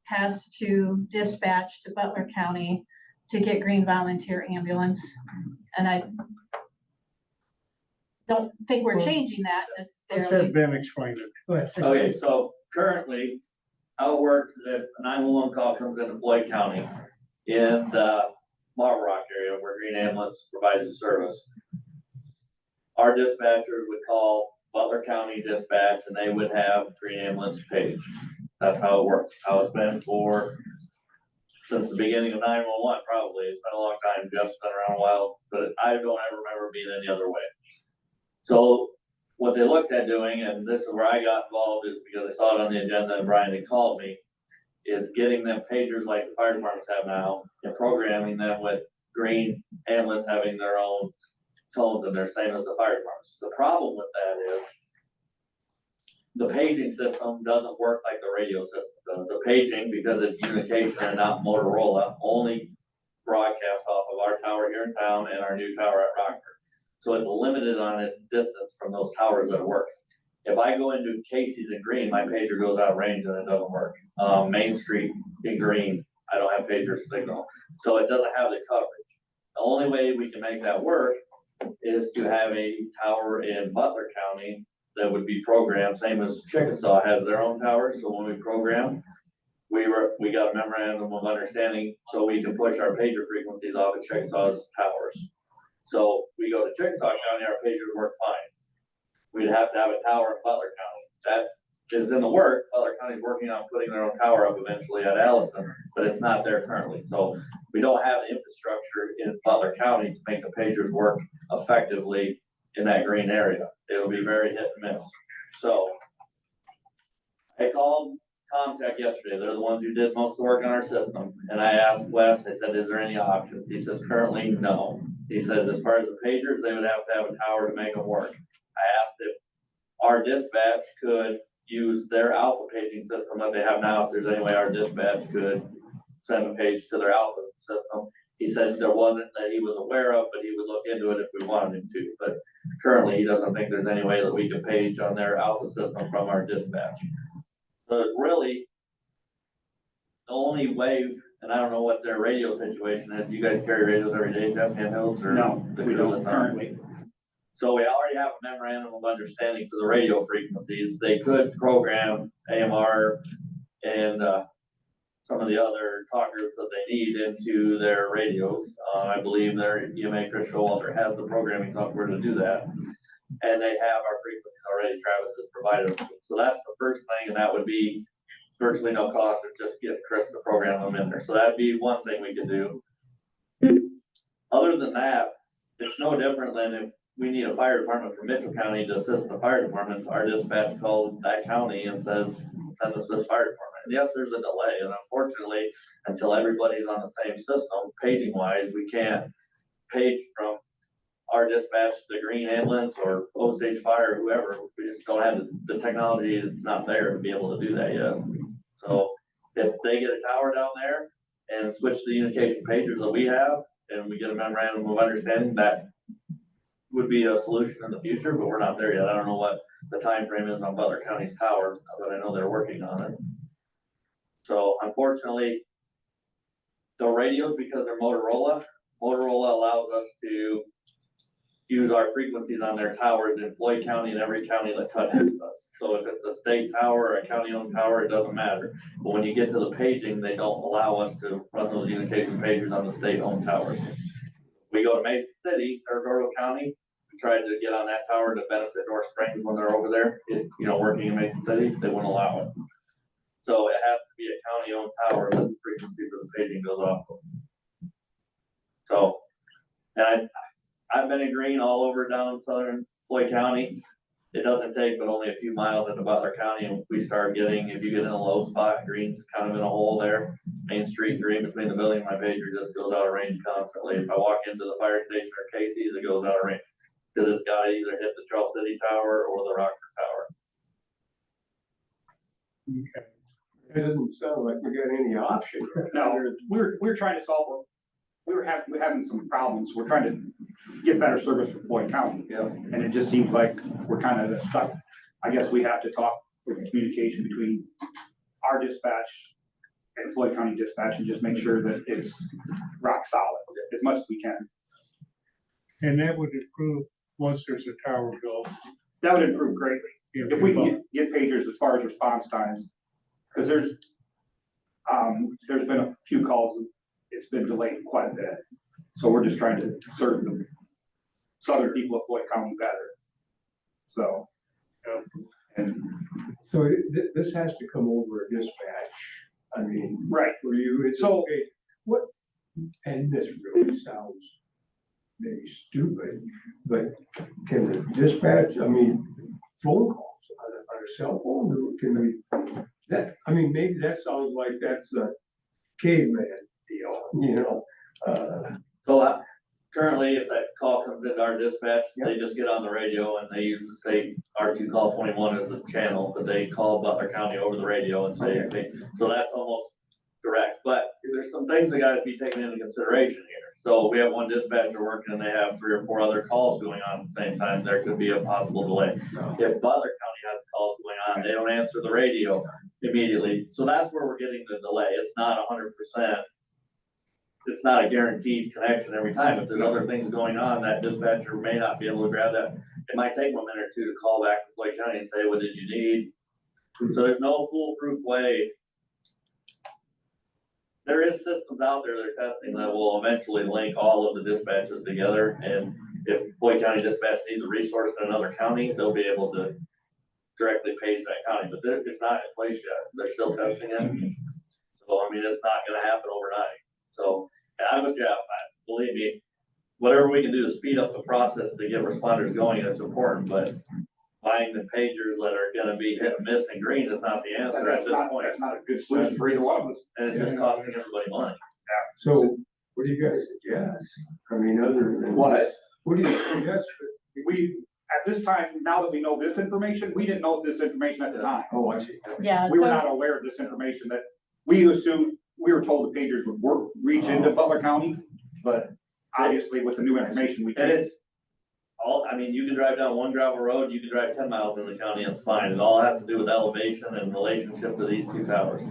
Speaker 2: has to dispatch to Butler County to get Green Volunteer Ambulance. And I don't think we're changing that
Speaker 1: let's
Speaker 2: necessarily.
Speaker 1: have Ben explain it. Go ahead.
Speaker 5: Okay, so currently, how it works is if a 911 call comes into Floyd County in the Marble Rock area where Green Ambulance provides the service, our dispatchers would call Butler County Dispatch and they would have Green Ambulance page. That's how it works, how it's been since the beginning of 911, probably. It's been a long time, Jeff's been around a while, but I don't ever remember being any other way. So what they looked at doing, and this is where I got involved, is because I saw it on the agenda and Brian had called me, is getting them pagers like the fire departments have now and programming them with Green Ambulance having their own tones and they're same as the fire departments. The problem with that is the paging system doesn't work like the radio system does. The paging, because it's unification and not Motorola, only broadcasts off of our tower here in town and our new tower at Rockford. So it's limited on its distance from those towers that it works. If I go into Casey's in Green, my pager goes out of range and it doesn't work. Main Street in Green, I don't have pager signal. So it doesn't have the coverage. The only way we can make that work is to have a tower in Butler County that would be programmed, same as Chickasaw has their own tower. So when we program, we got a memorandum of understanding so we can push our pager frequencies off of Chickasaw's towers. So we go to Chickasaw County, our pagers work fine. We'd have to have a tower in Butler County. That is in the work. Butler County's working on putting their own tower up eventually at Allison, but it's not there currently. So we don't have the infrastructure in Butler County to make the pagers work effectively in that green area. It'll be very hit and miss. So I called Comtech yesterday. They're the ones who did most of the work on our system. And I asked Wes, I said, is there any options? He says, currently, no. He says, as far as the pagers, they would have to have a tower to make them work. I asked if our dispatch could use their alpha paging system that they have now, if there's any way our dispatch could send a page to their alpha system. He said there wasn't that he was aware of, but he would look into it if we wanted him to. But currently, he doesn't think there's any way that we could page on their alpha system from our dispatch. So it's really the only way, and I don't know what their radio situation is. Do you guys carry radios every day, Jeff, handhelds, or?
Speaker 8: No,
Speaker 5: the
Speaker 8: we
Speaker 5: crew
Speaker 8: don't
Speaker 5: that's on?
Speaker 8: currently.
Speaker 5: So we already have a memorandum of understanding for the radio frequencies. They could program AMR and some of the other talk groups that they need into their radios. I believe their EMA Chris Showalter has the programming software to do that. And they have our frequencies already. Travis has provided them. So that's the first thing, and that would be virtually no cost. It's just get Chris to program them in there. So that'd be one thing we could do. Other than that, it's no different than if we need a fire department from Mitchell County to assist the fire departments. Our dispatch calls that county and says, send us this fire department. And yes, there's a delay, and unfortunately, until everybody's on the same system, paging wise, we can't page from our dispatch to Green Ambulance or Osage Fire, or whoever. We just don't have the technology. It's not there to be able to do that yet. So if they get a tower down there and switch to the unification pagers that we have, and we get a memorandum of understanding, that would be a solution in the future, but we're not there yet. I don't know what the time frame is on Butler County's tower, but I know they're working on it. So unfortunately, the radios, because they're Motorola allows us to use our frequencies on their towers in Floyd County and every county that touches us. So if it's a state tower or a county-owned tower, it doesn't matter. But when you get to the paging, they don't allow us to run those unification pagers on the state-owned towers. We go to Mason City, Sarasota County, we tried to get on that tower to benefit North Springs when they're over there, working in Mason City, they wouldn't allow it. So it has to be a county-owned tower that the frequency for the paging goes off of. So, and I've been in Green all over down southern Floyd County. It doesn't take but only a few miles into Butler County, and we start getting, if you get in a low spot, Green's kind of in a hole there. Main Street, Green between the building, my pager just goes out of range constantly. If I walk into the fire station or Casey's, it goes out of range. Because it's got to either hit the Trail City Tower or the Rockford Tower.
Speaker 1: Okay.
Speaker 3: It doesn't sound like we got any option.
Speaker 8: No, we're trying to solve, we're having some problems. We're trying to get better service for Floyd County.
Speaker 5: Yeah.
Speaker 8: And it just seems like we're kind of stuck. I guess we have to talk with the communication between our dispatch and Floyd County dispatch and just make sure that it's rock solid as much as we can.
Speaker 1: And that would improve once there's a tower built.
Speaker 8: That would improve greatly. If we can get pagers as far as response times, because there's been a few calls, it's been delayed quite a bit. So we're just trying to serve the southern people of Floyd County better. So, and
Speaker 3: So this has to come over a dispatch. I mean,
Speaker 8: right.
Speaker 3: for you, it's
Speaker 8: So-
Speaker 3: okay. What, and this really sounds maybe stupid, but can the dispatch, I mean, phone calls on a cell phone, or can we, that, I mean, maybe that sounds like that's a caveman deal,
Speaker 5: So currently, if that call comes into our dispatch, they just get on the radio and they use the state R2 call 21 as the channel, but they call Butler County over the radio and say, okay. So that's almost direct, but there's some things that gotta be taken into consideration here. So we have one dispatcher working and they have 3 or 4 other calls going on at the same time, there could be a possible delay. If Butler County has calls going on, they don't answer the radio immediately. So that's where we're getting the delay. It's not 100%. It's not a guaranteed connection every time. If there's other things going on, that dispatcher may not be able to grab that. It might take 1 minute or 2 to call back to Floyd County and say, what did you need? So there's no foolproof way. There is systems out there they're testing that will eventually link all of the dispatches together. And if Floyd County dispatch needs a resource in another county, they'll be able to directly pays that county, but it's not in place yet. They're still testing it. So, I mean, it's not gonna happen overnight. So, and I'm with Jeff, believe me, whatever we can do to speed up the process to get responders going, it's important, but buying the pagers that are gonna be hit and miss and green is not the answer at
Speaker 8: That's
Speaker 5: this
Speaker 8: not,
Speaker 5: point.
Speaker 8: that's not a good solution for either one of us.
Speaker 5: And it's just costing everybody money.
Speaker 3: So what do you guys suggest? I mean, other than.
Speaker 8: What?
Speaker 3: What do you suggest?
Speaker 8: We, at this time, now that we know this information, we didn't know this information at the time.
Speaker 3: Oh, I see.
Speaker 2: Yeah,
Speaker 8: We were
Speaker 2: so,
Speaker 8: not aware of this information that we assumed, we were told the pagers would work, reach into Butler County, but obviously with the new information, we
Speaker 5: And
Speaker 8: can't.
Speaker 5: it's all, I mean, you can drive down one gravel road, you can drive 10 miles in the county, and it's fine. It all has to do with elevation and relationship to these two towers.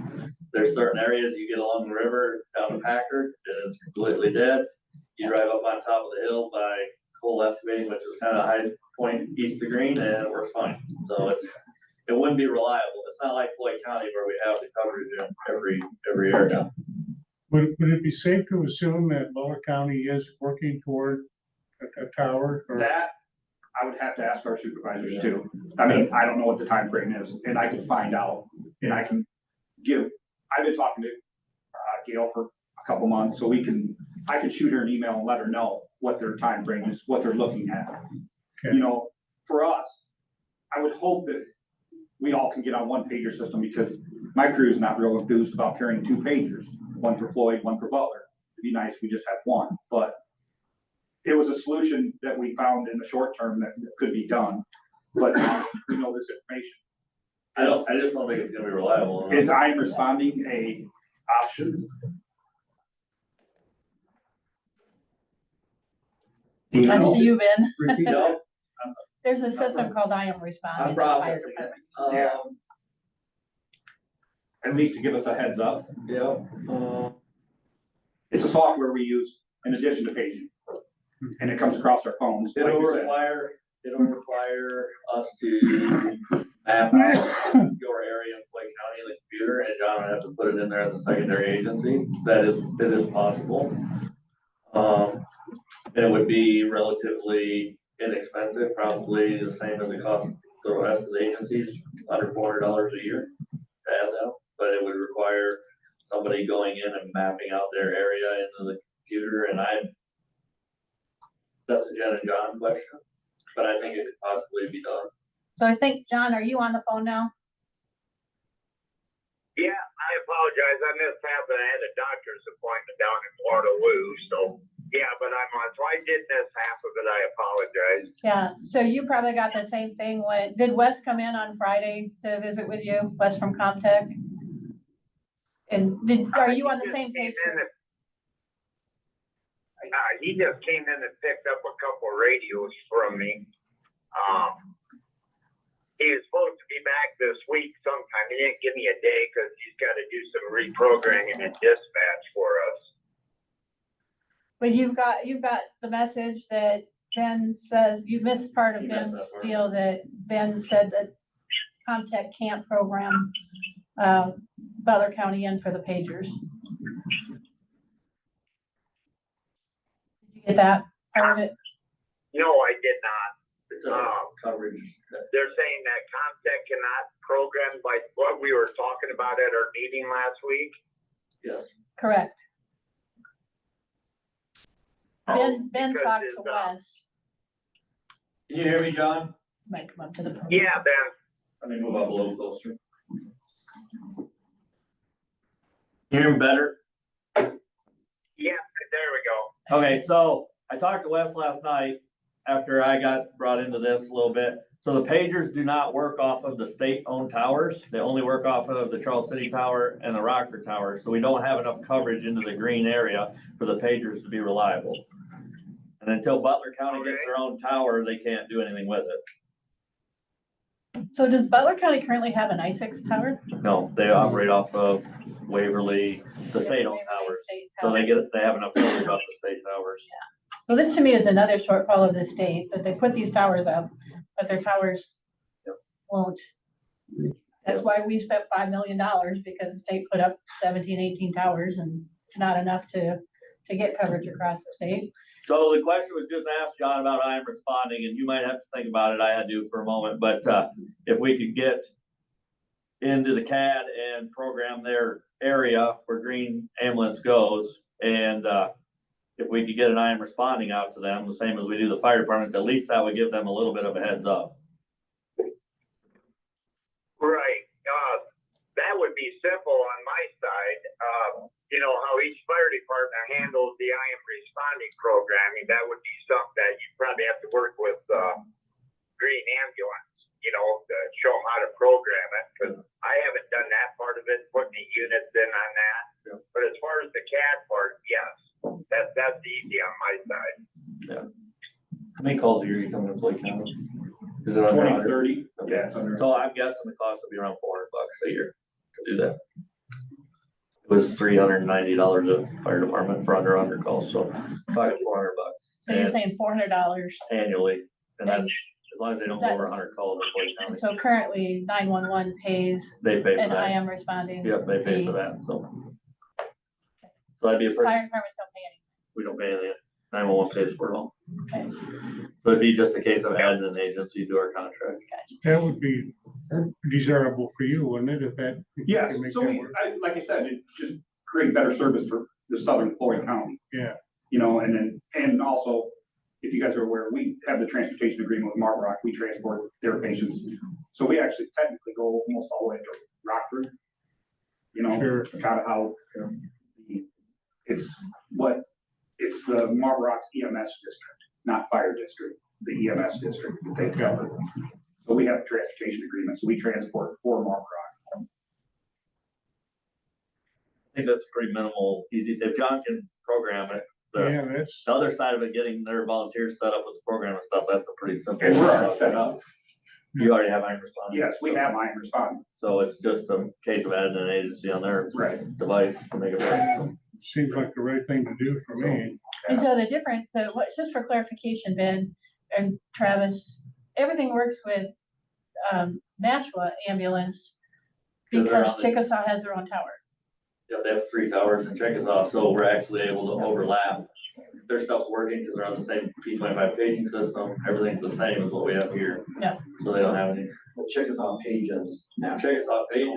Speaker 5: There's certain areas you get along the river down to Packard, and it's completely dead. You drive up on top of the hill by Cole Excavating, which is kind of a high point east of Green, and it works fine. So it wouldn't be reliable. It's not like Floyd County where we have the coverage in every area.
Speaker 1: Would it be safe to assume that Butler County is working toward a tower? Or
Speaker 8: That, I would have to ask our supervisors too. I mean, I don't know what the time frame is, and I can find out, and I can give, I've been talking to Gail for a couple months, so I can shoot her an email and let her know what their time frame is, what they're looking at.
Speaker 1: Okay.
Speaker 8: You know, for us, I would hope that we all can get on one pager system, because my crew is not real enthused about carrying two pagers, one for Floyd, one for Butler. It'd be nice if we just had one, but it was a solution that we found in the short term that could be done. But now we know this information.
Speaker 5: I just don't think it's gonna be reliable.
Speaker 8: Is I'm responding a option?
Speaker 2: I see you, Ben.
Speaker 3: Repeat
Speaker 5: No,
Speaker 2: There's a system called I Am Responding.
Speaker 5: I'm processing it.
Speaker 8: Yeah. At least to give us a heads up.
Speaker 5: Yeah.
Speaker 8: It's a software we use in addition to paging. And it comes across our phones, like
Speaker 5: It'll
Speaker 8: you said.
Speaker 5: require us to map out your area in Floyd County in the computer, and John would have to put it in there as a secondary agency. It is possible. And it would be relatively inexpensive, probably the same as it costs the rest of the agencies, under $400 a year to add that. But it would require somebody going in and mapping out their area into the computer, and that's a Jen and John question, but I think it could possibly be done.
Speaker 2: So I think, John, are you on the phone now?
Speaker 9: Yeah, I apologize. I missed half and I had a doctor's appointment down in Waterloo, so yeah, but I'm on, so I did miss half of it. I apologize.
Speaker 2: Yeah, so you probably got the same thing did Wes come in on Friday to visit with you, Wes from Comtech? And are you on the same page?
Speaker 9: He just came in and picked up a couple of radios from me. He was supposed to be back this week sometime. He didn't give me a day because he's got to do some reprogramming and dispatch for us.
Speaker 2: But you've got the message that Ben says, you missed part of
Speaker 5: You missed
Speaker 2: Ben's
Speaker 5: that part.
Speaker 2: deal, that Ben said that Comtech can't program Butler County in for the pagers. Did you get that part of it?
Speaker 9: No, I did not.
Speaker 5: It's a coverage.
Speaker 9: They're saying that Comtech cannot program like what we were talking about at our meeting last week.
Speaker 5: Yes.
Speaker 2: Correct. Ben
Speaker 9: Because
Speaker 2: talked
Speaker 9: it's,
Speaker 2: to Wes.
Speaker 5: Can you hear me, John?
Speaker 2: Might come up to the podium.
Speaker 9: Yeah, Ben.
Speaker 5: Let me move up a little closer. You hear me better?
Speaker 9: Yeah, there we go.
Speaker 5: Okay, so I talked to Wes last night after I got brought into this a little bit. So the pagers do not work off of the state-owned towers. They only work off of the Charles City Tower and the Rockford Tower. So we don't have enough coverage into the green area for the pagers to be reliable. And until Butler County gets their own tower, they can't do anything with it.
Speaker 2: So does Butler County currently have an I-6 tower?
Speaker 5: No, they operate off of Waverly, the state-owned towers. So they have enough coverage off the state towers.
Speaker 2: So this to me is another shortfall of the state, that they put these towers up, but their towers won't. That's why we spent $5 million, because the state put up 17, 18 towers, and it's not enough to to get coverage across the state.
Speaker 5: So the question was just asked, John, about I am responding, and you might have to think about it, I had to for a moment, but, if we could get into the CAD and program their area where green ambulance goes, and, if we could get an I am responding out to them, the same as we do the fire departments, at least that would give them a little bit of a heads up.
Speaker 9: Right, that would be simple on my side. You know, how each fire department handles the I am responding programming, that would be something that you probably have to work with, Green Ambulance, you know, to show them how to program it, because I haven't done that part of it, putting the units in on that.
Speaker 5: Yeah.
Speaker 9: But as far as the CAD part, yes, that's easy on my side.
Speaker 5: How many calls a year you coming to Floyd County? Is it under
Speaker 8: 20,
Speaker 5: 100?
Speaker 8: 30, yeah, it's under.
Speaker 5: So I'm guessing the cost would be around $400 a year to do that. It was $390 a fire department for under calls, so talking $400
Speaker 2: So you're saying $400.
Speaker 5: annually, and that's as long as they don't go over
Speaker 2: That's-
Speaker 5: 100 calls in Floyd
Speaker 2: And
Speaker 5: County.
Speaker 2: so currently 911 pays
Speaker 5: They pay for
Speaker 2: and I
Speaker 5: that.
Speaker 2: am responding.
Speaker 5: Yep, they pay for
Speaker 2: fee.
Speaker 5: that, so. So that'd be a pretty,
Speaker 2: Fire departments don't pay anything.
Speaker 5: we don't pay anything, 911 pays for it all.
Speaker 2: Okay,
Speaker 5: So it'd be just a case of adding an agency to our contract.
Speaker 1: That would be desirable for you, wouldn't it, if that? if you
Speaker 8: Yes,
Speaker 1: could make
Speaker 8: so
Speaker 1: that
Speaker 8: we,
Speaker 1: work?
Speaker 8: like I said, it just create better service for the southern Floyd County.
Speaker 1: Yeah.
Speaker 8: You know, and then, and also, if you guys are aware, we have the transportation agreement with Marble Rock, we transport their patients. So we actually technically go almost all the way to Rockford. You know,
Speaker 1: Sure.
Speaker 8: kind of how, it's the Marble Rock's EMS district, not fire district, the EMS district that they cover. So we have a transportation agreement, so we transport for Marble Rock.
Speaker 5: I think that's pretty minimal, easy, if John can program it,
Speaker 1: Yeah, that's,
Speaker 5: the other side of it, getting their volunteers set up with the program and stuff, that's a pretty simple.
Speaker 8: And we're already set up.
Speaker 5: You already have Iron Responding.
Speaker 8: Yes, we have I am responding.
Speaker 5: So it's just a case of adding an agency on their
Speaker 8: Right.
Speaker 5: device to make it work.
Speaker 1: seems like the right thing to do for me.
Speaker 2: and so the difference, so what, just for clarification, Ben and Travis, everything works with Nashua ambulance
Speaker 5: Because they're
Speaker 2: because
Speaker 5: on the-
Speaker 2: Chickasaw has their own tower.
Speaker 5: Yeah, they have 3 towers and Chickasaw, so we're actually able to overlap. Their stuff's working because they're on the same P25 paging system, everything's the same as what we have here.
Speaker 2: Yeah.
Speaker 5: So they don't have any,
Speaker 7: The Chickasaw pages now.
Speaker 5: Chickasaw pages,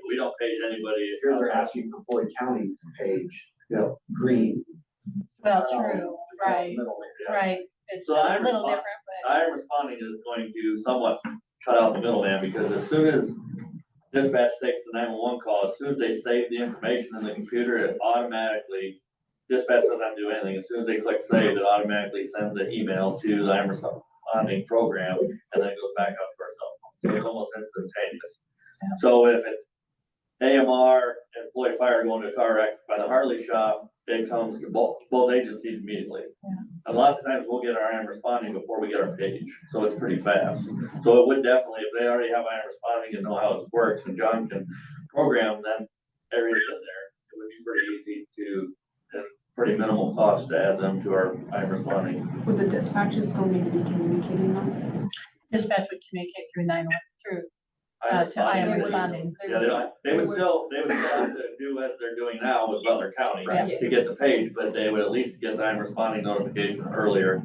Speaker 5: we don't page anybody.
Speaker 7: Here they're asking for Floyd County to page, green.
Speaker 2: Well, true, right,
Speaker 7: Middleman.
Speaker 2: right. It's
Speaker 5: So
Speaker 2: a
Speaker 5: I
Speaker 2: little
Speaker 5: respond-
Speaker 2: different, but
Speaker 5: Iron Responding is going to somewhat cut out the middleman, because as soon as dispatch takes the 911 call, as soon as they save the information in the computer, it automatically, dispatch doesn't have to do anything, as soon as they click save, it automatically sends an email to the Iron Responding program, and then it goes back out to our cell phone, so it's almost instantaneous.
Speaker 2: Yeah.
Speaker 5: So if it's AMR and Floyd Fire going to a car wreck by the Harley shop, it comes to both agencies immediately.
Speaker 2: Yeah.
Speaker 5: And lots of times we'll get our Iron Responding before we get our page, so it's pretty fast. So it would definitely, if they already have Iron Responding and know how it works, and John can program them areas in there, it would be pretty easy to, and pretty minimal cost to add them to our Iron Responding.
Speaker 4: Would the dispatches still need to be communicating them?
Speaker 2: dispatch would communicate through 911, through,
Speaker 5: Iron
Speaker 2: to I am
Speaker 5: Responding.
Speaker 2: responding.
Speaker 5: Yeah, they would still have to do as they're doing now with Butler County
Speaker 2: Right.
Speaker 5: to get the page, but they would at least get the Iron Responding notification earlier.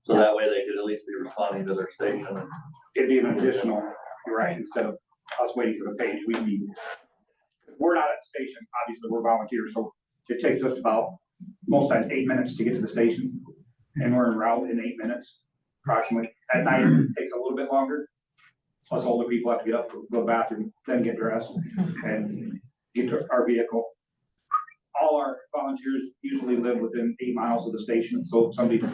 Speaker 5: So that way they could at least be responding to their station.
Speaker 8: It'd be an additional, you're right, instead of us waiting for the page, we're not at the station, obviously, we're volunteers, so it takes us about, most times, 8 minutes to get to the station. And we're en route in 8 minutes, approximately. At night, it takes a little bit longer. Plus older people have to get up, go to the bathroom, then get dressed and get to our vehicle. All our volunteers usually live within 8 miles of the station, so if somebody's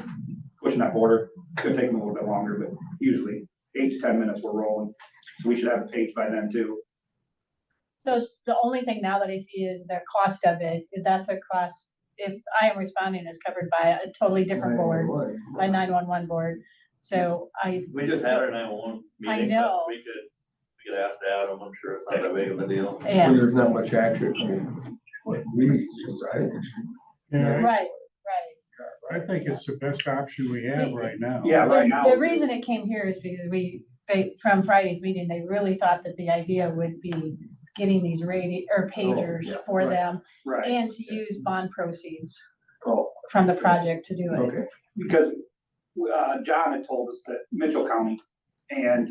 Speaker 8: pushing that border, it could take them a little bit longer, but usually 8 to 10 minutes we're rolling. So we should have a page by then too.
Speaker 2: So the only thing now that I see is the cost of it, that's a cost, if I am responding is covered by a totally different board, by 911 board. So
Speaker 5: We just had our 911
Speaker 2: I
Speaker 5: meeting,
Speaker 2: know.
Speaker 5: but we could ask Adam, I'm sure it's not that big of a deal.
Speaker 2: yeah,
Speaker 3: There's not much action. I mean, we just,
Speaker 1: Yeah,
Speaker 2: right.
Speaker 1: I think it's the best option we have right now.
Speaker 8: Yeah, right
Speaker 2: The-
Speaker 8: now.
Speaker 2: The reason it came here is because from Friday's meeting, they really thought that the idea would be getting these pagers
Speaker 3: yeah,
Speaker 2: for
Speaker 3: right.
Speaker 2: them
Speaker 8: Right.
Speaker 2: and to use bond proceeds.
Speaker 3: Oh,
Speaker 2: from the project to do it.
Speaker 8: Okay, because, John had told us that Mitchell County and,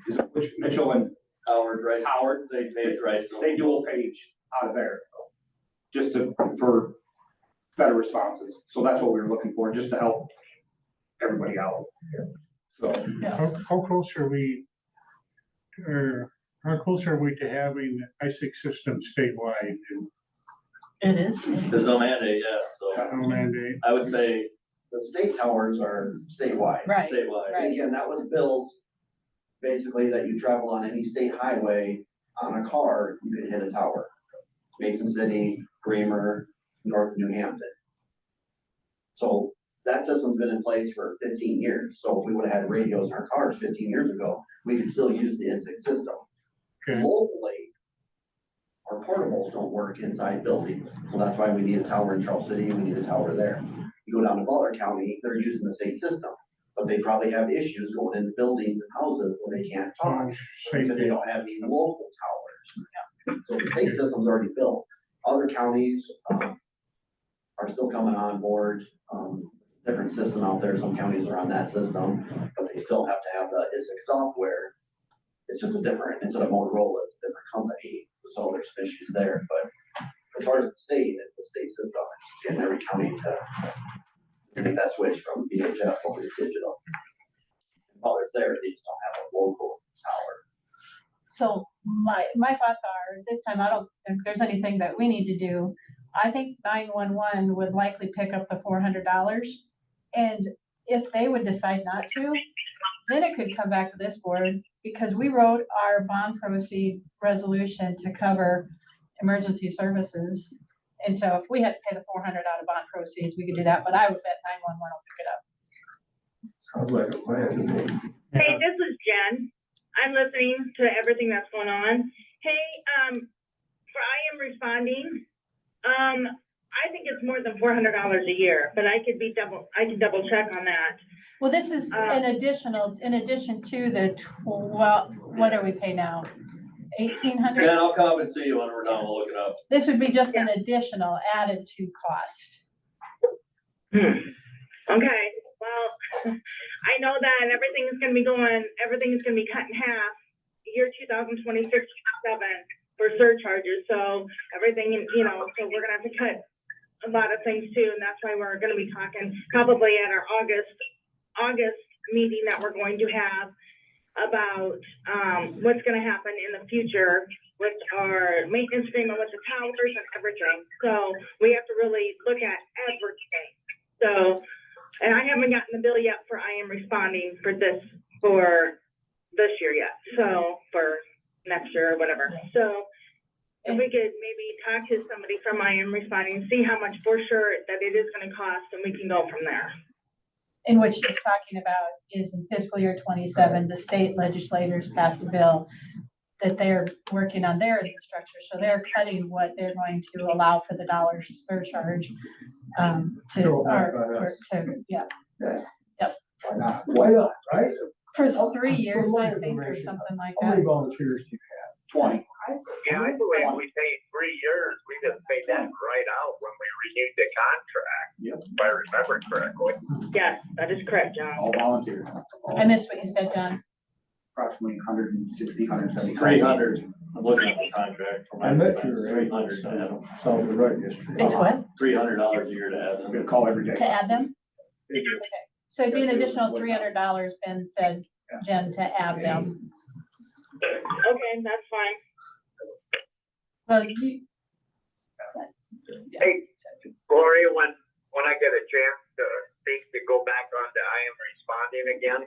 Speaker 8: is it which, Mitchell and
Speaker 5: Howard, right?
Speaker 8: Howard,
Speaker 5: They paid right.
Speaker 8: they dual page out of there. Just for better responses. So that's what we were looking for, just to help everybody out. So,
Speaker 1: How close are we, or how close are we to having the ISIC system statewide and
Speaker 2: It is.
Speaker 5: There's no mandate yet, so
Speaker 1: no mandate?
Speaker 5: I would say
Speaker 7: The state towers are statewide.
Speaker 2: Right,
Speaker 5: statewide.
Speaker 2: right.
Speaker 7: And again, that was built basically that you travel on any state highway on a car, you could hit a tower. Mason City, Bremer, north of New Hampton. So that system's been in place for 15 years. So if we would have had radios in our cars 15 years ago, we could still use the ISIC system.
Speaker 1: Okay,
Speaker 7: Locally, our portables don't work inside buildings. So that's why we need a tower in Charles City, we need a tower there. You go down to Butler County, they're using the state system, but they probably have issues going into buildings and houses where they can't talk because they
Speaker 1: safety.
Speaker 7: don't have these local towers. So the state system's already built. Other counties, are still coming on board, different system out there. Some counties are on that system, but they still have to have the ISIC software. It's just a different, instead of Motorola, it's a different company. So there's some issues there, but as far as the state, it's the state system. It's getting every county to make that switch from VHF over to digital. While it's there, they just don't have a local tower.
Speaker 2: So my thoughts are, this time, I don't think there's anything that we need to do. I think 911 would likely pick up the $400. And if they would decide not to, then it could come back to this board, because we wrote our bond proceed resolution to cover emergency services. And so if we had to pay the 400 out of bond proceeds, we could do that, but I would bet 911 will pick it up.
Speaker 3: sounds like a plan to me.
Speaker 6: Hey, this is Jen. I'm listening to everything that's going on. Hey, for I am responding, I think it's more than $400 a year, but I could double check on that.
Speaker 2: Well, this is in addition to the, well, what do we pay now? 1,800?
Speaker 5: Dan, I'll come and see you when we're done, we'll look it up.
Speaker 2: This would be just an additional added to cost.
Speaker 6: Okay, well, I know that everything is gonna be cut in half, year 2026, 27 for surcharges, so everything, so we're gonna have to cut a lot of things too, and that's why we're gonna be talking probably at our August meeting that we're going to have about, what's gonna happen in the future with our maintenance agreement with the towers and everything. So we have to really look at everything. So, and I haven't gotten the bill yet for I am responding for this year yet, so for next year or whatever. So if we could maybe talk to somebody from I am responding, see how much for sure that it is gonna cost, and we can go from there.
Speaker 2: In which she's talking about is in fiscal year 27, the state legislators passed a bill that they're working on their infrastructure. So they're cutting what they're going to allow for the dollars surcharge yeah.
Speaker 3: Why not? Why not, right?
Speaker 2: For 3 years, I think, or something like
Speaker 3: How many
Speaker 2: that.
Speaker 3: volunteers do you have?
Speaker 8: 20.
Speaker 9: Yeah, I believe we paid 3 years. We just paid that right out when we renewed the contract.
Speaker 8: Yep.
Speaker 9: If I remember correctly.
Speaker 6: Yes, that is correct, John.
Speaker 8: All volunteers.
Speaker 2: I missed what you said, John.
Speaker 8: Approximately 160, 170.
Speaker 5: 300, I'm looking at the contract. for my-
Speaker 3: I met you were
Speaker 5: 300 to add them.
Speaker 3: South of right yesterday.
Speaker 2: It's what?
Speaker 5: $300 a year to add
Speaker 8: I'm
Speaker 5: them.
Speaker 8: gonna call every day.
Speaker 2: To add them? Okay. So it'd be an additional $300, Ben said, Jen, to add them.
Speaker 6: Okay, that's fine.
Speaker 2: Well, you.
Speaker 9: Hey, Gloria, when I get a chance to speak, to go back on to I am responding again.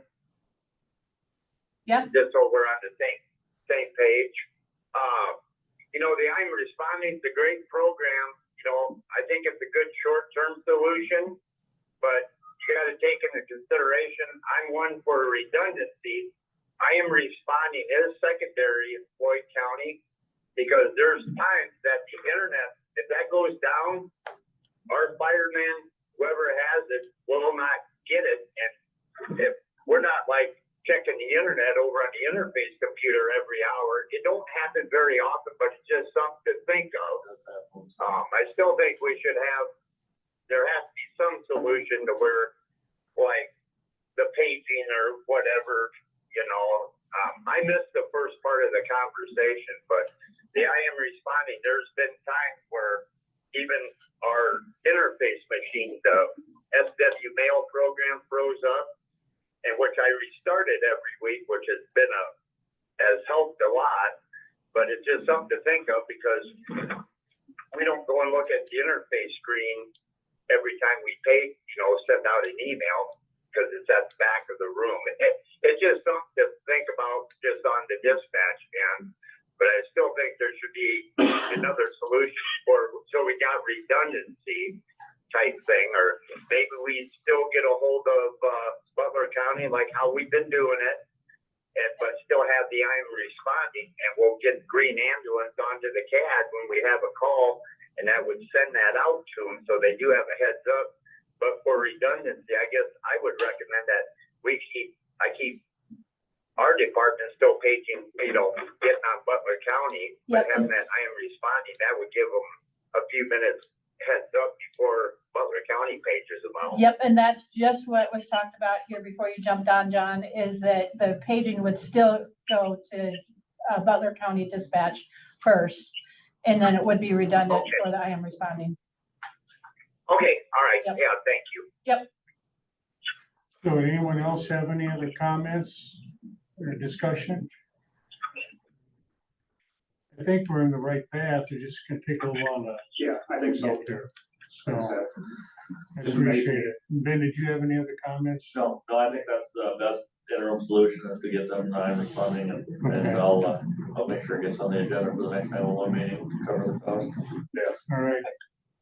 Speaker 2: Yeah.
Speaker 9: Just so we're on the same page. The I am responding is a great program. I think it's a good short-term solution, but you got to take into consideration, I'm one for redundancy. I am responding is secondary in Floyd County because there's times that the internet, if that goes down, our fireman, whoever has it, will not get it. And if we're not like checking the internet over on the interface computer every hour, it don't happen very often, but it's just something to think of. I still think there has to be some solution to where, like, the paging or whatever, you know, I missed the first part of the conversation, but the I am responding, there's been times where even our interface machine, the SW mail program froze up, and which I restarted every week, which has helped a lot, but it's just something to think of because we don't go and look at the interface screen every time we pay, you know, send out an email because it's at the back of the room. It's just something to think about just on the dispatch end. But I still think there should be another solution so we got redundancy type thing, or maybe we still get a hold of Butler County like how we've been doing it, but still have the I'm responding, and we'll get green ambulance onto the CAD when we have a call, and that would send that out to them so they do have a heads up. But for redundancy, I guess I would recommend that I keep our department still paging, you know, getting on Butler County, but
Speaker 2: Yep.
Speaker 9: having that I am responding, that would give them a few minutes heads up before Butler County pages them out.
Speaker 2: Yep, and that's just what was talked about here before you jumped on, John, is that the paging would still go to Butler County Dispatch first, and then it would be redundant
Speaker 9: Okay.
Speaker 2: for the I am responding.
Speaker 9: Okay, all right,
Speaker 2: Yep.
Speaker 9: yeah, thank you.
Speaker 1: So would anyone else have any other comments or discussion? I think we're in the right path. It just gonna take a little while to
Speaker 8: Yeah, I think so.
Speaker 1: get there. So
Speaker 8: Like I said,
Speaker 1: I appreciate it. Ben, did you have any other comments?
Speaker 5: No, I think that's the best interim solution is to get them I'm responding and
Speaker 1: Okay.
Speaker 5: I'll make sure it gets on the agenda for the next 911 meeting to cover the cost.
Speaker 1: All right.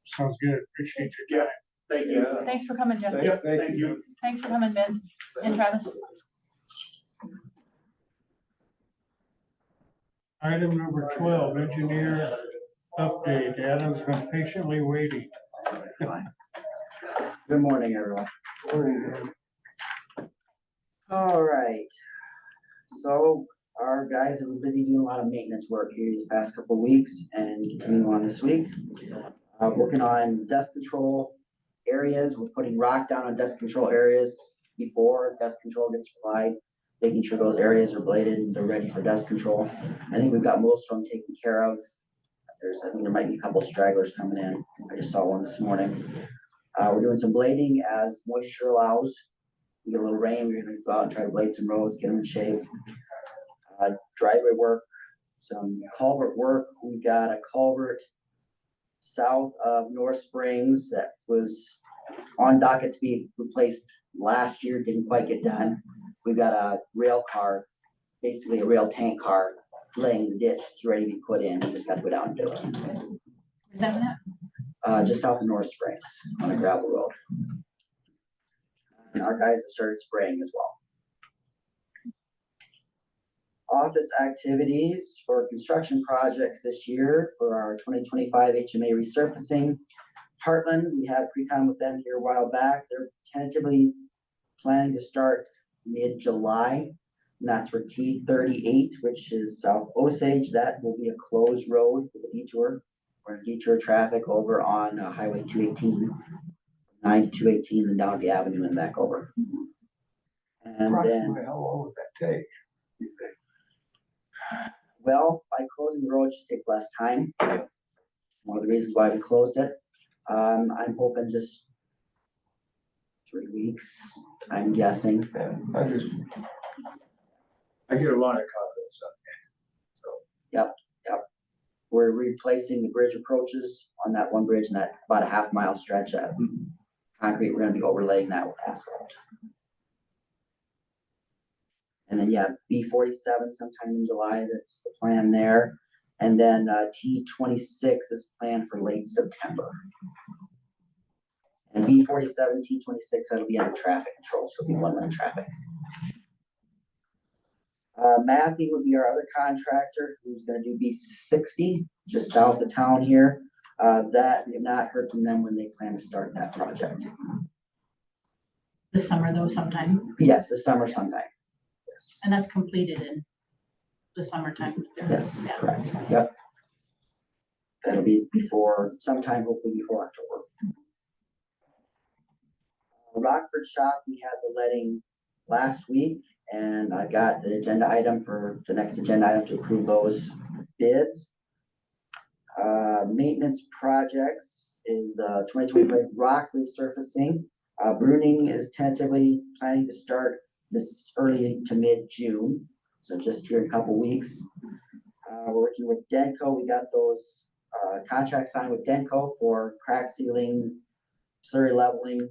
Speaker 1: Sounds good. Appreciate your time.
Speaker 8: Thank you.
Speaker 2: Thanks for coming, Jeff.
Speaker 3: Thank thank you.
Speaker 2: Thanks for coming, Ben and Travis.
Speaker 1: Item number 12, engineer update. Adam's been patiently waiting.
Speaker 10: Good morning, everyone. All right. So our guys have been busy doing a lot of maintenance work here these past couple of weeks and continue on this week. Working on dust control areas. We're putting rock down on dust control areas before dust control gets applied, making sure those areas are bladed and they're ready for dust control. I think we've got most of them taken care of. I think there might be a couple stragglers coming in. I just saw one this morning. We're doing some blading as moisture allows. We get a little rain, we're gonna go out and try to blade some roads, get them in shape. Driveway work, some culvert work. We got a culvert south of North Springs that was on docket to be replaced last year, didn't quite get done. We've got a rail car, basically a rail tank car, laying the ditch, it's ready to be put in, we just gotta go down and do it.
Speaker 2: Is that it?
Speaker 10: Just south of North Springs on a gravel road. And our guys have started spraying as well. Office activities for construction projects this year for our 2025 HMA resurfacing. Heartland, we had a pre-con with them here a while back. They're tentatively planning to start mid-July. And that's for T38, which is South Osage. That will be a closed road with a detour. We're gonna detour traffic over on Highway 218, 9 to 218, and down the avenue and back over. And then,
Speaker 3: Approximately how long would that take, you think?
Speaker 10: well, by closing the road should take less time. One of the reasons why we closed it. I'm hoping just 3 weeks, I'm guessing.
Speaker 3: Yeah, I get a lot of comments on that.
Speaker 10: We're replacing the bridge approaches on that one bridge and that about a half-mile stretch of concrete. We're gonna be overlaying that with asphalt. And then, yeah, B47 sometime in July, that's the plan there. And then T26 is planned for late September. And B47, T26, that'll be under traffic control, so it'll be one-lane traffic. Matthew would be our other contractor who's gonna do B60, just south of town here. That we have not heard from them when they plan to start that project.
Speaker 2: This summer though sometime,
Speaker 10: Yes, this summer sometime. Yes.
Speaker 2: and that's completed in the summertime.
Speaker 10: Yes,
Speaker 2: Yeah.
Speaker 10: correct, yep. That'll be before, sometime hopefully before October. Rockford Shop, we had the letting last week, and I got the agenda item for the next agenda item to approve those bids. Maintenance projects is 2025 rock resurfacing. Bruning is tentatively planning to start this early to mid-June, so just here in a couple weeks. We're working with Denko. We got those contracts signed with Denko for crack sealing, slurry leveling.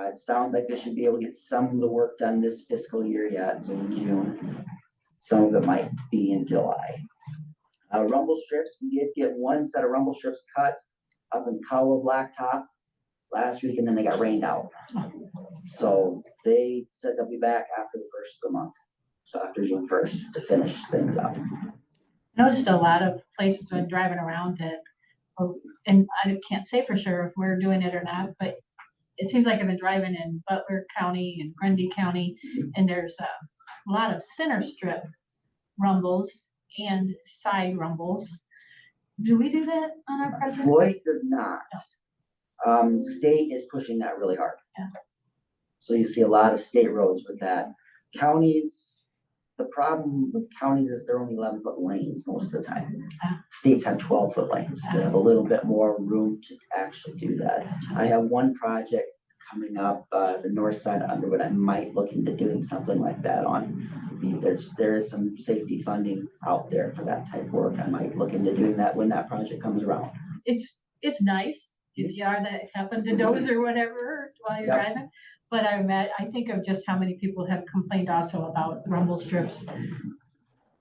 Speaker 10: It sounds like they should be able to get some of the work done this fiscal year yet, so in June. Some of it might be in July. Rumble strips, we did get one set of rumble strips cut up in Cowell Blacktop last week, and then they got rained out. So they said they'll be back after the first of the month, so after June 1st to finish things up.
Speaker 2: I noticed a lot of places when driving around it, and I can't say for sure if we're doing it or not, but it seems like I've been driving in Butler County and Grundy County, and there's a lot of center strip rumbles and side rumbles. Do we do that on our project?
Speaker 10: Floyd does not. State is pushing that really hard.
Speaker 2: Yeah.
Speaker 10: So you see a lot of state roads with that. Counties, the problem with counties is they're only 11-foot lanes most of the time. States have 12-foot lanes. They have a little bit more room to actually do that. I have one project coming up, the north side of Underwood. I might look into doing something like that on. There is some safety funding out there for that type of work. I might look into doing that when that project comes around.
Speaker 2: It's nice if you are that happen to doze or whatever while you're
Speaker 10: Yep.
Speaker 2: driving. But I think of just how many people have complained also about rumble strips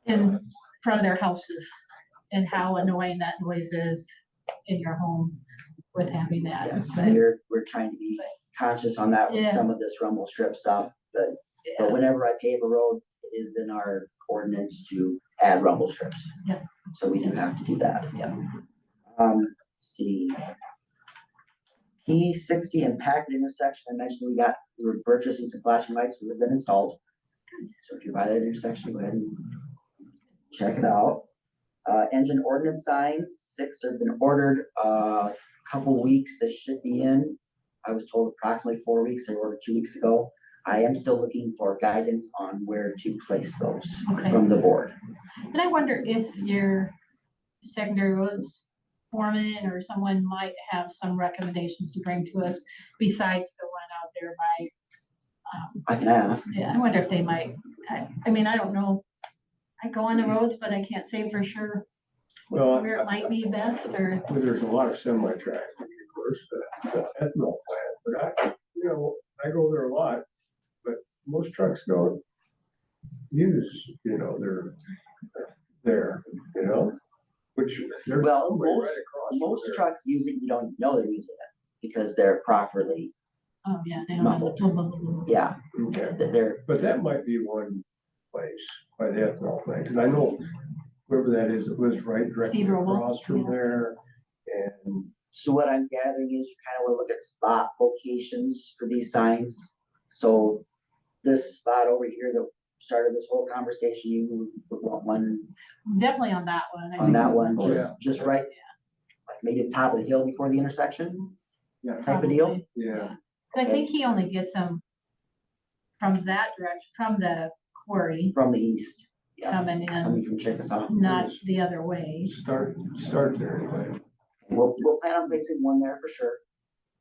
Speaker 2: in front of their houses and how annoying that noise is in your home with having that.
Speaker 10: Yes,
Speaker 2: But,
Speaker 10: we're trying to be conscious on that with
Speaker 2: Yeah.
Speaker 10: some of this rumble strip stuff, but
Speaker 2: yeah,
Speaker 10: whenever I pave a road, it is in our ordinance to add rumble strips.
Speaker 2: Yeah.
Speaker 10: So we do have to do that, yeah. Let's see. P60 and Packard intersection, I mentioned we were purchasing some flashing lights, those have been installed. So if you're by that intersection, go ahead and check it out. Engine ordinance signs, 6 have been ordered, couple weeks, they should be in. I was told approximately 4 weeks, they were ordered 2 weeks ago. I am still looking for guidance on where to place those
Speaker 2: Okay.
Speaker 10: from the board.
Speaker 2: And I wonder if your secondary roads foreman or someone might have some recommendations to bring to us besides the one out there by,
Speaker 10: I can ask.
Speaker 2: yeah, I wonder if they might, I mean, I don't know. I go on the roads, but I can't say for sure
Speaker 3: Well,
Speaker 2: where it might be best or,
Speaker 3: there's a lot of semi-traffic, of course, the ethanol plant, but I go there a lot, but most trucks don't use, they're there, which there's
Speaker 10: Well,
Speaker 3: somebody right across from
Speaker 10: Most
Speaker 3: there.
Speaker 10: trucks use it, you don't even know they're using it because they're properly,
Speaker 2: oh, yeah. They
Speaker 10: Muffled.
Speaker 2: don't.
Speaker 10: yeah,
Speaker 3: Okay,
Speaker 10: they're,
Speaker 3: but that might be one place by the ethanol plant, because I know wherever that is, it was right directly
Speaker 2: Steve Roble,
Speaker 3: across from
Speaker 2: yeah.
Speaker 3: there. And
Speaker 10: so what I'm gathering is you kind of want to look at spot locations for these signs. So this spot over here that started this whole conversation, you would want one
Speaker 2: Definitely on that one. I
Speaker 10: on
Speaker 2: think
Speaker 10: that
Speaker 2: we
Speaker 10: one,
Speaker 2: want
Speaker 10: just right, like maybe the top of the hill before the intersection,
Speaker 3: yeah,
Speaker 10: type of deal.
Speaker 2: probably.
Speaker 3: yeah,
Speaker 2: I think he only gets them from that direction, from the quarry
Speaker 10: From the east, yeah,
Speaker 2: coming in,
Speaker 10: coming from Chickasaw.
Speaker 2: not the other way.
Speaker 3: start there anyway.
Speaker 10: We'll plan on placing one there for sure.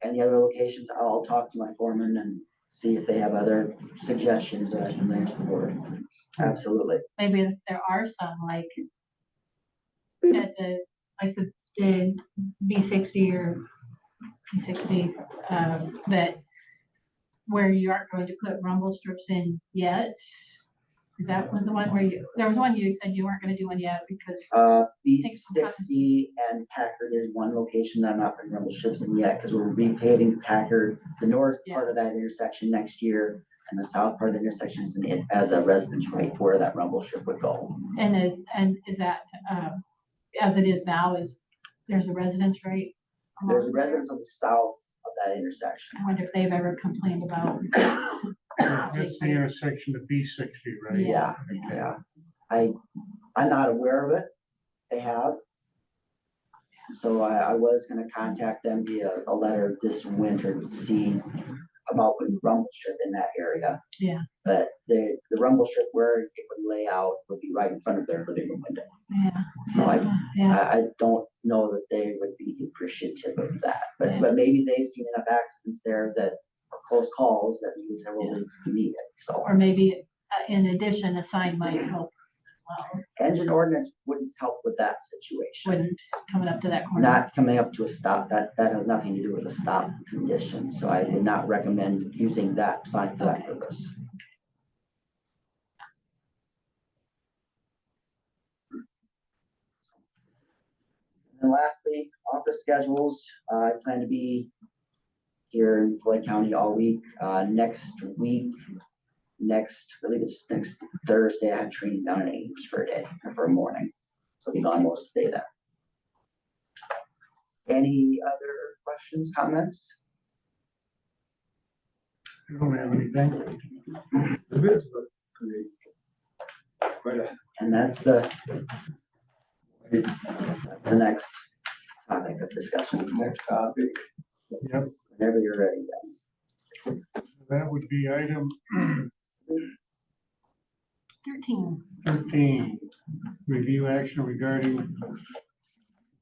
Speaker 10: And the other locations, I'll talk to my foreman and see if they have other suggestions that I can bring to the board. Absolutely.
Speaker 2: Maybe if there are some like at the B60 or P60, that where you aren't going to put rumble strips in yet. Is that was the one where there was one you said you weren't gonna do one yet because,
Speaker 10: B60 and Packard is one location that I'm not putting rumble strips in yet, because we're repaving Packard, the north part of that intersection next year, and the south part of the intersection is as a residence right where that rumble strip would go.
Speaker 2: and is that, as it is now, there's a residence right?
Speaker 10: There's a
Speaker 2: along there?
Speaker 10: residence on the south of that intersection.
Speaker 2: I wonder if they've ever complained about.
Speaker 1: That's the intersection of B60, right?
Speaker 10: Yeah, yeah. I'm not aware of it. They have. So I was gonna contact them via a letter this winter to see about putting rumble strip in that area.
Speaker 2: Yeah.
Speaker 10: But the rumble strip where it would lay out would be right in front of their living room window.
Speaker 2: Yeah.
Speaker 10: So
Speaker 2: Yeah.
Speaker 10: I don't know that they would be appreciative of that,
Speaker 2: Yeah.
Speaker 10: but maybe they've seen enough accidents there that are close calls that you say, well, we need it, so.
Speaker 2: Or maybe in addition, a sign might help as well.
Speaker 10: Engine ordinance wouldn't help with that situation.
Speaker 2: Wouldn't coming up to that corner.
Speaker 10: Not coming up to a stop, that has nothing to do with a stop condition, so I would not recommend using that sign for that
Speaker 2: Okay.
Speaker 10: purpose. And lastly, office schedules, I plan to be here in Floyd County all week, next week. I believe it's next Thursday, I have training down in Ames for a day, or for a morning. So I'll be gone most of the day then. Any other questions, comments?
Speaker 1: I don't have anything.
Speaker 3: The bids look great. But,
Speaker 10: And that's the next topic of discussion,
Speaker 3: next topic,
Speaker 1: Yep,
Speaker 10: whenever you're ready, guys.
Speaker 1: that would be item
Speaker 2: 13.
Speaker 1: Review action regarding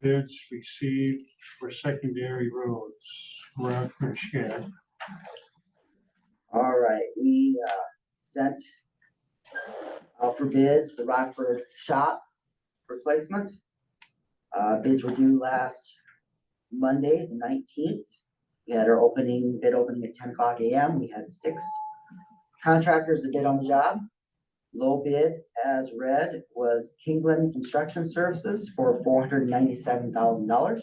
Speaker 1: bids received for secondary roads, Rockford Shed.
Speaker 10: All right, we sent out for bids the Rockford shop replacement. Bids were due last Monday, the 19th. We had our bid opening at 10 o'clock a.m. We had 6 contractors that bid on the job. Low bid as read was Kingland Construction Services for $497,000,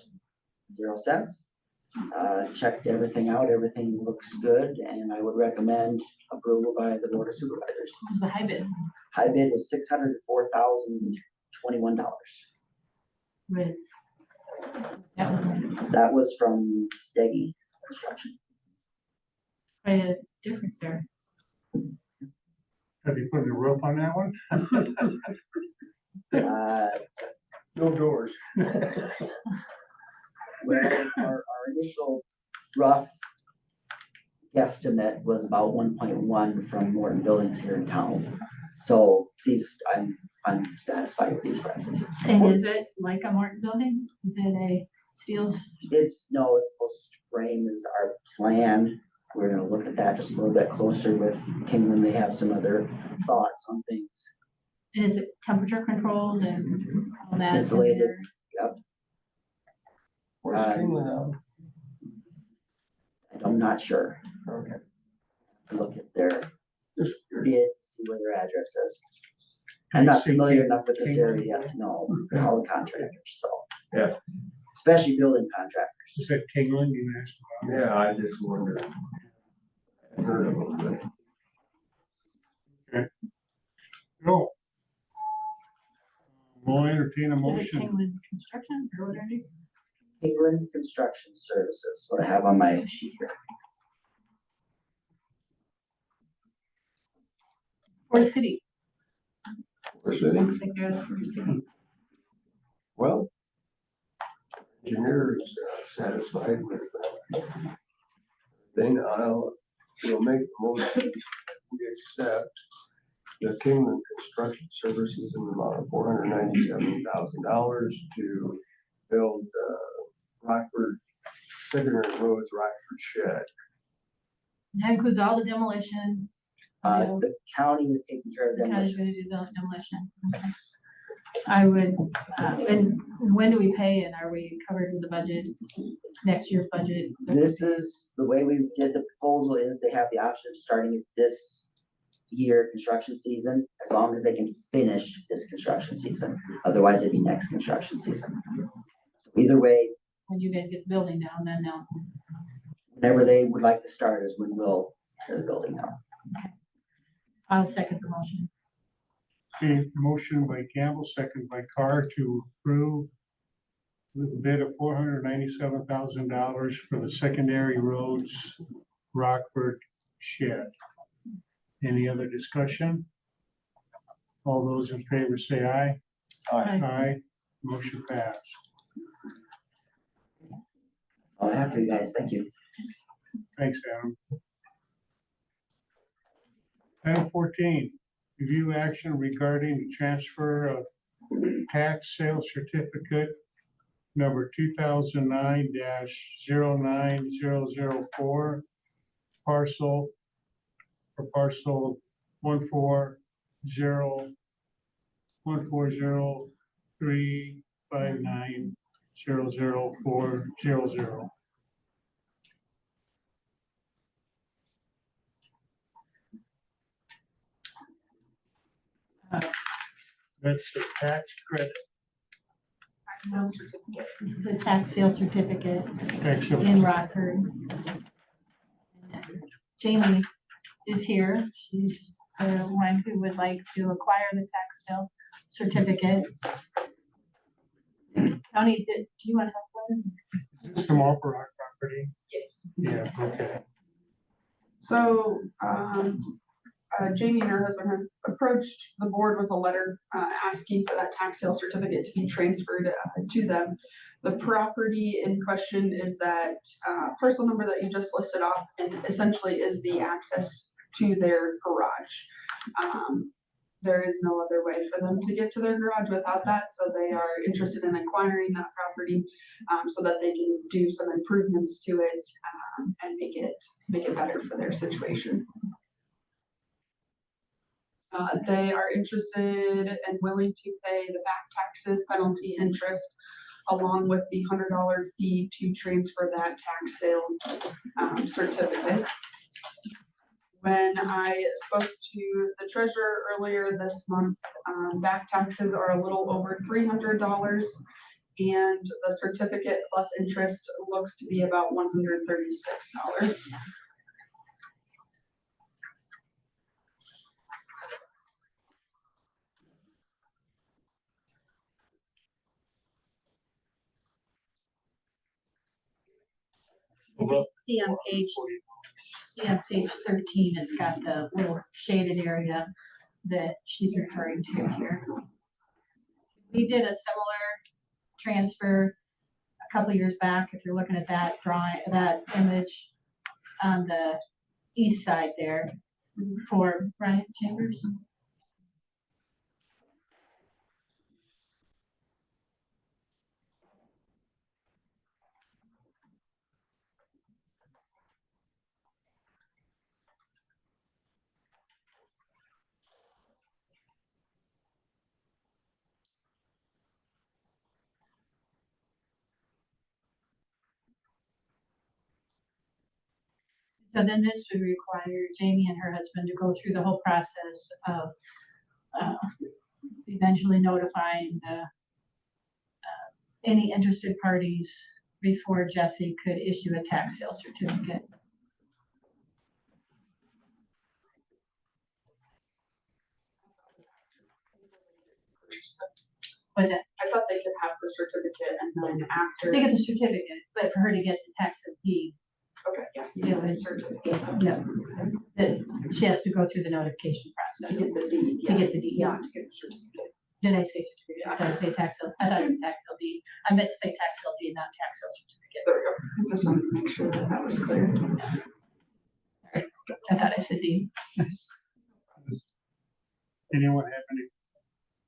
Speaker 10: 0 cents. Checked everything out, everything looks good, and I would recommend approval by the Board of Supervisors.
Speaker 2: What was the high bid?
Speaker 10: High bid was $604,021.
Speaker 2: With. Yeah,
Speaker 10: That was from Steggy Construction.
Speaker 2: quite a difference there.
Speaker 1: Have you put a roof on that one?
Speaker 3: no doors.
Speaker 10: Well, our initial rough guesstimate was about 1.1 from Morton Buildings here in town. So I'm satisfied with these prices.
Speaker 2: And is it like a Martin building? Is it a steel?
Speaker 10: It's post frame is our plan. We're gonna look at that just a little bit closer with Kingman. They have some other thoughts on things.
Speaker 2: And is it temperature controlled and all that?
Speaker 10: Insulated. Yep.
Speaker 3: Where's Kingland out?
Speaker 10: I'm not sure.
Speaker 3: Okay.
Speaker 10: Look at their
Speaker 3: Just
Speaker 10: bid to see where their address is. I'm not familiar enough with this area yet to know all the contractors, so.
Speaker 3: Yeah.
Speaker 10: Especially building contractors.
Speaker 1: Is that Kingland you asked about?
Speaker 3: Yeah, I just wondered. I've heard of them, but
Speaker 1: No. We'll entertain a
Speaker 2: Is it
Speaker 1: motion.
Speaker 2: Kingland Construction or whatever?
Speaker 10: England Construction Services, what I have on my sheet here.
Speaker 2: Or city?
Speaker 3: we're sitting,
Speaker 2: Looks like they're for city.
Speaker 3: well, engineer is satisfied with then we'll make the motion. We accept the Kingland Construction Services in the amount of $497,000 to build Rockford, secondary roads, Rockford Shed.
Speaker 2: That includes all the demolition.
Speaker 10: The county is taking care of
Speaker 2: The county's
Speaker 10: demolition.
Speaker 2: gonna do the demolition. Okay. I would, and when do we pay and are we covered with the budget, next year's budget?
Speaker 10: This is, the way we did the proposal is they have the option of starting it this year construction season, as long as they can finish this construction season. Otherwise, it'd be next construction season. So either way,
Speaker 2: When you guys get the building down, then they'll.
Speaker 10: whenever they would like to start is when we'll tear the building down.
Speaker 2: I'll second the motion.
Speaker 1: Okay, motion by Campbell, second by Carr to approve the bid of $497,000 for the secondary roads, Rockford Shed. Any other discussion? All those in favor say aye.
Speaker 2: Aye.
Speaker 1: Aye, motion passed.
Speaker 10: All I have for you guys, thank you.
Speaker 1: Thanks, Adam. Item 14, review action regarding the transfer of tax sale certificate number 2009-09004 parcel 140-140-359-00400. That's the tax credit.
Speaker 4: Sales certificate.
Speaker 2: This is a tax sale certificate
Speaker 1: Tax sale.
Speaker 2: in Rockford. Jamie is here. She's the one who would like to acquire the tax sale certificate. County, do you want to help with it?
Speaker 1: Is this the Marlboro Rock property?
Speaker 4: Yes.
Speaker 1: Yeah, okay.
Speaker 4: So, Jamie and her husband have approached the board with a letter, asking for that tax sale certificate to be transferred to them. The property in question is that, parcel number that you just listed off, and essentially is the access to their garage. There is no other way for them to get to their garage without that, so they are interested in acquiring that property, so that they can do some improvements to it, and make it better for their situation. They are interested and willing to pay the back taxes, penalty, interest, along with the $100 fee to transfer that tax sale certificate. When I spoke to the treasurer earlier this month, back taxes are a little over $300, and the certificate plus interest looks to be about $136.
Speaker 2: If you see on page 13, it's got the little shaded area that she's referring to here. We did a similar transfer a couple years back, if you're looking at that drawing, that image on the east side there for Bryant Chambers. So then this would require Jamie and her husband to go through the whole process of eventually notifying any interested parties before Jesse could issue a tax sale certificate. What's that?
Speaker 4: I thought they could have the certificate and then after.
Speaker 2: They get the certificate, but for her to get the tax deed,
Speaker 4: Okay, yeah, you said the certificate.
Speaker 2: no, that she has to go through the notification
Speaker 4: To
Speaker 2: process
Speaker 4: get the deed,
Speaker 2: to
Speaker 4: yeah.
Speaker 2: get the deed.
Speaker 4: Yeah, to get the certificate.
Speaker 2: Did I say certificate? Did I say tax sale? I thought it was tax sale deed. I meant to say tax sale deed, not tax sale certificate.
Speaker 4: There we go. I just wanted to make sure that was clear.
Speaker 2: I thought I said deed.
Speaker 1: Anyone have any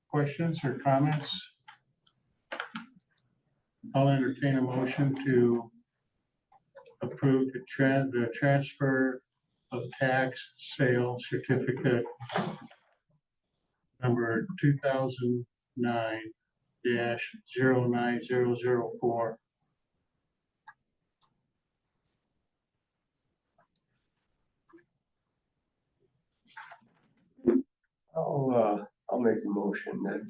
Speaker 1: questions or comments? I'll entertain a motion to approve the transfer of tax sale certificate number 2009-09004.
Speaker 3: I'll make the motion that,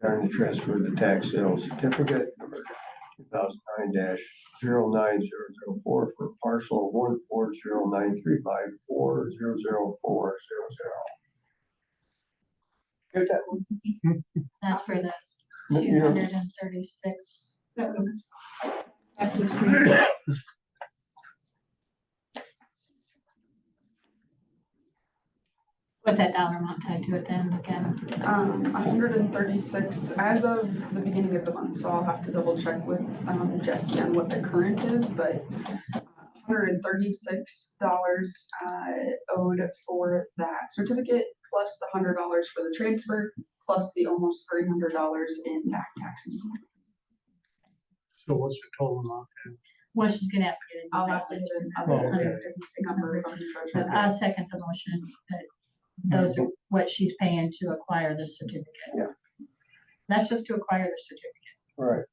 Speaker 3: regarding the transfer of the tax sale certificate number 2009-09004 for parcel 1409354004000. Get that one?
Speaker 2: That's for the
Speaker 3: You know,
Speaker 2: 236. Taxes. What's that dollar amount tied to it then again?
Speaker 4: 136 as of the beginning of the month, so I'll have to double check with Jesse on what the current is, but $136 owed for that certificate, plus the $100 for the transfer, plus the almost $300 in back taxes.
Speaker 1: So what's the total amount then?
Speaker 2: Well, she's gonna have to get it.
Speaker 4: I'll have to get
Speaker 1: Oh,
Speaker 4: another
Speaker 1: okay.
Speaker 4: number from the treasurer.
Speaker 2: I'll second the motion that those are what she's paying to acquire this certificate.
Speaker 3: Yeah.
Speaker 2: That's just to acquire the certificate.
Speaker 3: Right.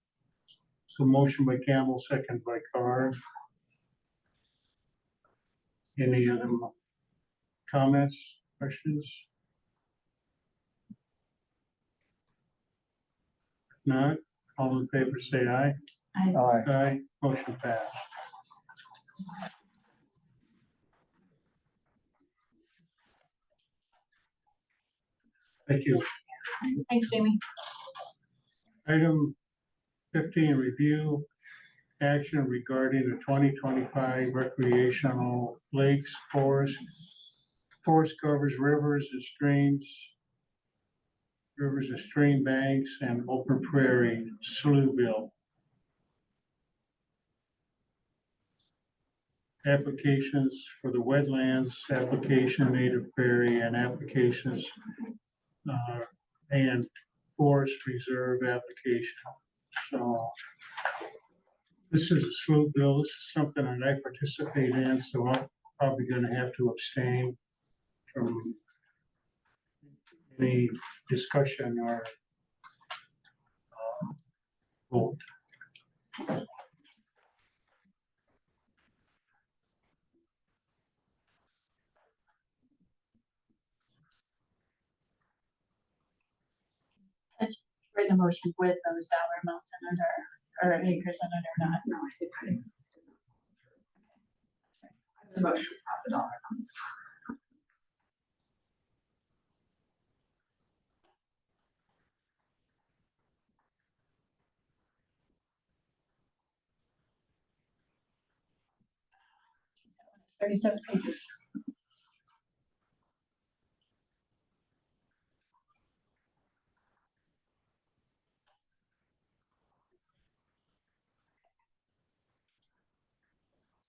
Speaker 1: So motion by Campbell, second by Carr. Any other comments, questions? If not, all in favor say aye. Aye, motion passed. Thank you.
Speaker 2: Thanks, Jamie.
Speaker 1: Item 15, review action regarding the 2025 recreational lakes, forest covers rivers and streams, rivers and stream banks, and open prairie slough bill. Applications for the wetlands, application native prairie, and applications and forest reserve application. So this is a slough bill. This is something that I participate in, so I'm probably gonna have to abstain from any discussion or vote.
Speaker 2: Write the motion with those dollar amounts in it or acres in it or not.
Speaker 4: No, I think I did not. The motion of the dollar amounts.
Speaker 2: $37 pages.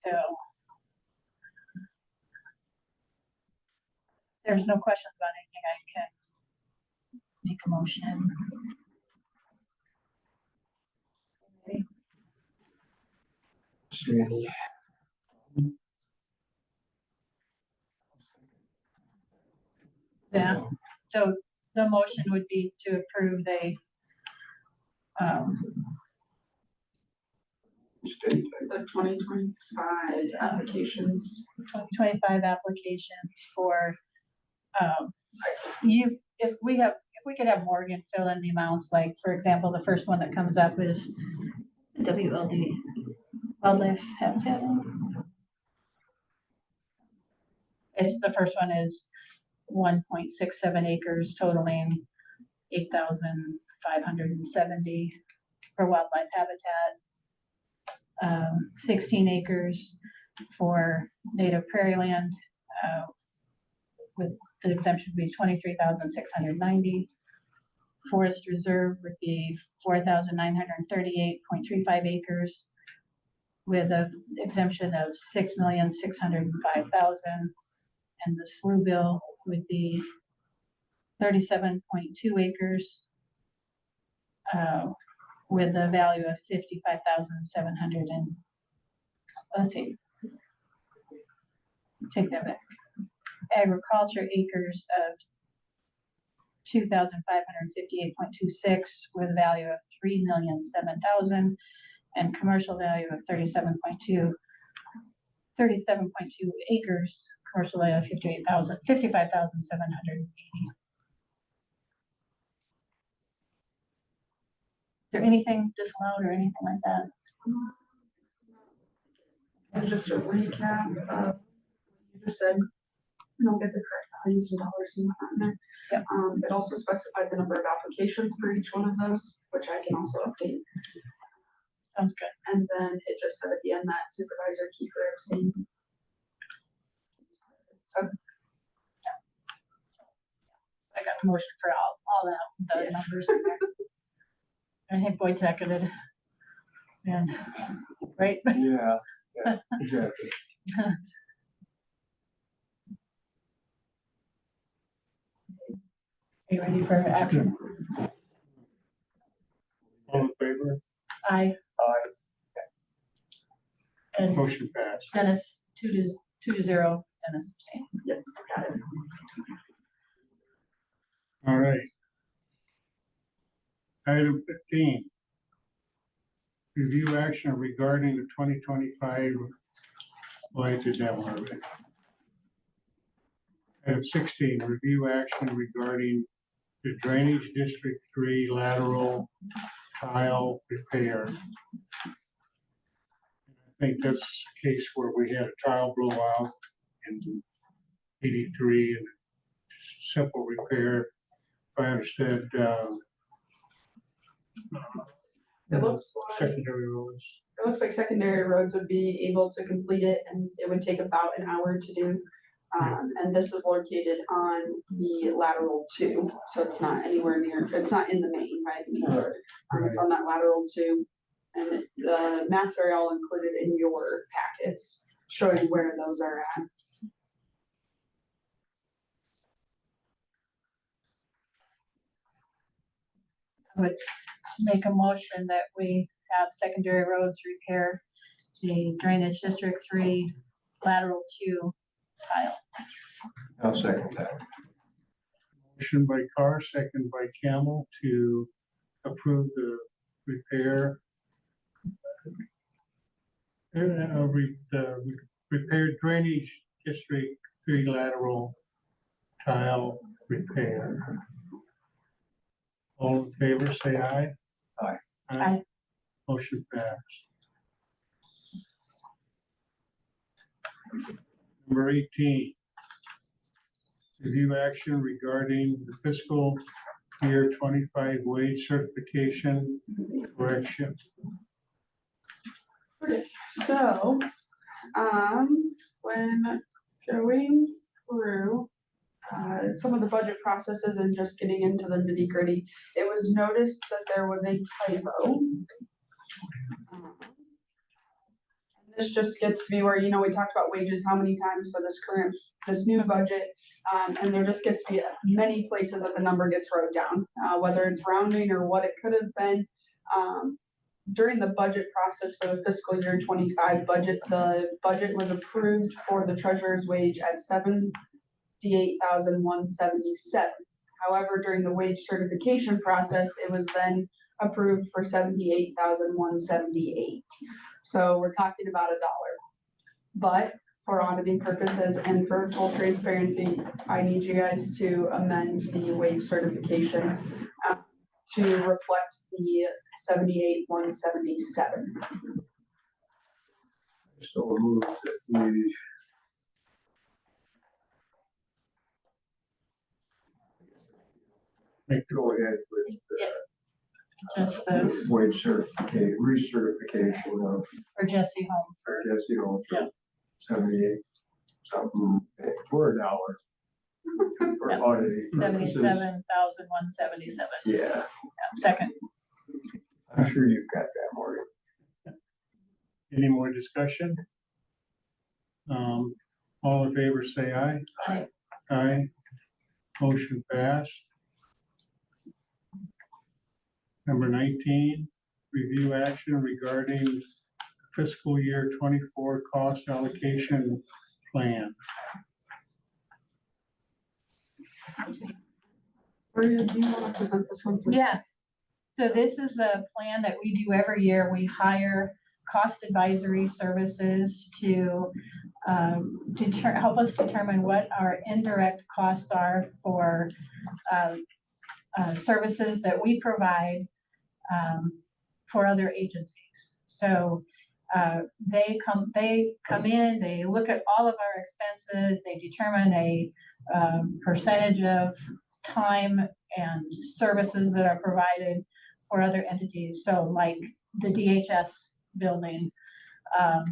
Speaker 2: So there's no questions about anything. I can make a motion. Yeah, so the motion would be to approve the
Speaker 4: The 2025 applications.
Speaker 2: 2025 applications for, if we could have Morgan fill in the amounts, like, for example, the first one that comes up is WLD, Wildlife Habitat. It's, the first one is 1.67 acres totaling 8,570 for wildlife habitat. 16 acres for native prairie land, with the exemption would be 23,690. Forest reserve would be 4,938.35 acres with an exemption of 6,605,000. And the slough bill would be 37.2 acres with a value of 55,700 and, let's see, take that back. Agriculture acres of 2,558.26 with a value of 3,007,000 and commercial value of 37.2 acres, commercial value of 55,780. Is there anything disallowed or anything like that?
Speaker 4: It's just a recap of what you just said. And I'll get the correct values and dollars and whatnot in there.
Speaker 2: Yep.
Speaker 4: It also specified the number of applications for each one of those, which I can also update.
Speaker 2: Sounds good.
Speaker 4: And then it just said at the end that Supervisor Kiefer abstained. So,
Speaker 2: I got a motion for all that, the
Speaker 4: Yes.
Speaker 2: numbers in there. I think Boyd seconded. And, right?
Speaker 3: Yeah. Exactly.
Speaker 2: Are you ready for action?
Speaker 1: All in favor?
Speaker 2: Aye. And
Speaker 1: Motion passed.
Speaker 2: Dennis, 2-0, Dennis abstained.
Speaker 4: Yep, got it.
Speaker 1: All right. Item 15. Review action regarding the 2025. Well, I did that one already. Item 16, review action regarding the Drainage District 3 lateral tile repair. I think that's a case where we had a tile blowout in 83 and simple repair. If I understood,
Speaker 4: It looks like,
Speaker 1: secondary roads.
Speaker 4: it looks like secondary roads would be able to complete it and it would take about an hour to do. And this is located on the lateral 2, so it's not anywhere near, it's not in the main, right? It's on that lateral 2. And the maps are all included in your packets, showing where those are at.
Speaker 2: I would make a motion that we have secondary roads repair the Drainage District 3 lateral 2 tile.
Speaker 3: I'll second that.
Speaker 1: Motion by Carr, second by Camel to approve the repair. The repaired Drainage District 3 lateral tile repair. All in favor, say aye.
Speaker 3: Aye.
Speaker 2: Aye.
Speaker 1: Motion passed. Number 18. Review action regarding the fiscal year 25 wage certification correction.
Speaker 4: So, when going through some of the budget processes and just getting into the nitty gritty, it was noticed that there was a typo. This just gets to be where, you know, we talked about wages how many times for this new budget. And there just gets to be many places that the number gets wrote down, whether it's rounding or what it could have been. During the budget process for the fiscal year 25 budget, the budget was approved for the treasurer's wage at $78,177. However, during the wage certification process, it was then approved for $78,178. So we're talking about $1. But for auditing purposes and for full transparency, I need you guys to amend the wage certification to reflect the $78,177.
Speaker 3: So we'll move that we go ahead with
Speaker 2: Just
Speaker 3: the wage certification, recertification of
Speaker 2: for Jesse Holmes.
Speaker 3: Jesse Holmes
Speaker 2: Yeah.
Speaker 3: for 78 something for $1 for
Speaker 2: Yep.
Speaker 3: auditing purposes.
Speaker 2: 77,177.
Speaker 3: Yeah,
Speaker 2: Second.
Speaker 3: I'm sure you've got that, Morgan.
Speaker 1: Any more discussion? All in favor, say aye.
Speaker 2: Aye.
Speaker 1: Aye. Motion passed. Number 19, review action regarding fiscal year 24 cost allocation plan.
Speaker 4: Maria, do you want to present this one? Since-
Speaker 2: Yeah. So this is a plan that we do every year. We hire cost advisory services to help us determine what our indirect costs are for services that we provide for other agencies. So they come in, they look at all of our expenses, they determine a percentage of time and services that are provided for other entities. So like the DHS building, for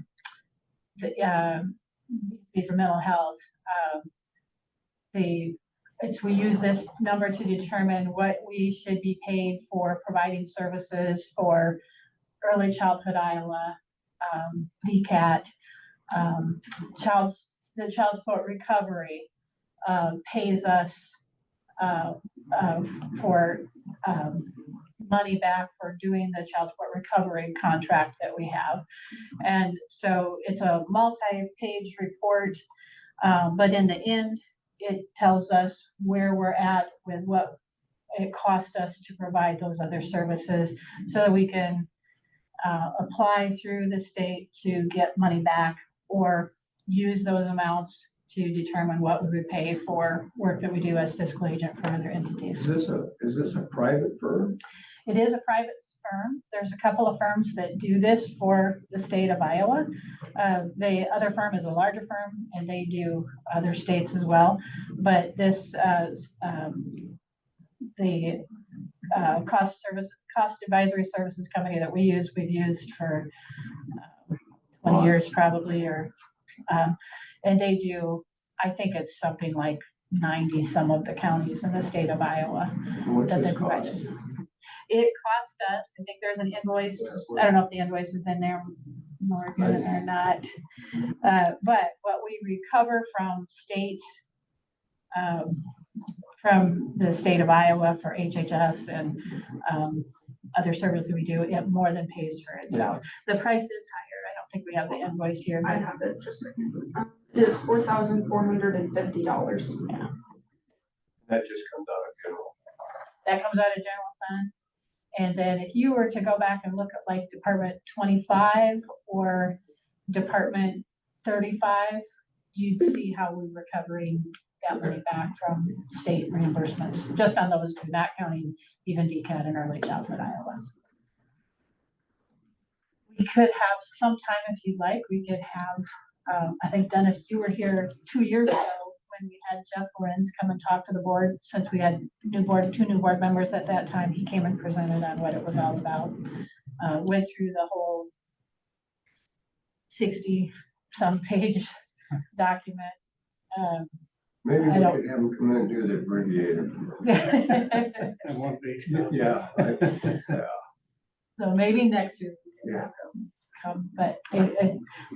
Speaker 2: mental health, we use this number to determine what we should be paid for providing services for early childhood Iowa, DCAT, the child support recovery pays us for money back for doing the child support recovery contract that we have. And so it's a multi-page report, but in the end, it tells us where we're at with what it cost us to provide those other services so that we can apply through the state to get money back or use those amounts to determine what we would pay for work that we do as fiscal agent for other entities.
Speaker 3: Is this a private firm?
Speaker 2: It is a private firm. There's a couple of firms that do this for the state of Iowa. The other firm is a larger firm and they do other states as well. But this, the cost advisory services company that we've used for 20 years probably, or and they do, I think it's something like 90 some of the counties in the state of Iowa
Speaker 3: What's
Speaker 2: that they
Speaker 3: this
Speaker 2: provide
Speaker 3: cost?
Speaker 2: us. It cost us, I think there's an invoice, I don't know if the invoice is in there, Morgan, or not. But what we recover from from the state of Iowa for HHS and other services we do, it more than pays for itself. The price is higher. I don't think we have the invoice here,
Speaker 4: I
Speaker 2: but
Speaker 4: have it, just a second. It is $4,450.
Speaker 3: That just comes out of general.
Speaker 2: that comes out of general fund. And then if you were to go back and look at like Department 25 or Department 35, you'd see how we're recovering that money back from state reimbursements, just on those two, not counting even DCAT and early childhood Iowa. We could have sometime, if you'd like, we could have, I think Dennis, you were here 2 years ago when we had Jeff Lorenz come and talk to the board, since we had two new board members at that time. He came and presented on what it was all about. Went through the whole 60-some page document.
Speaker 3: Maybe we
Speaker 2: I don't-
Speaker 3: could have them come in and do the abbreviator.
Speaker 1: And one page.
Speaker 3: Yeah.
Speaker 2: So maybe next year. we can have them come, but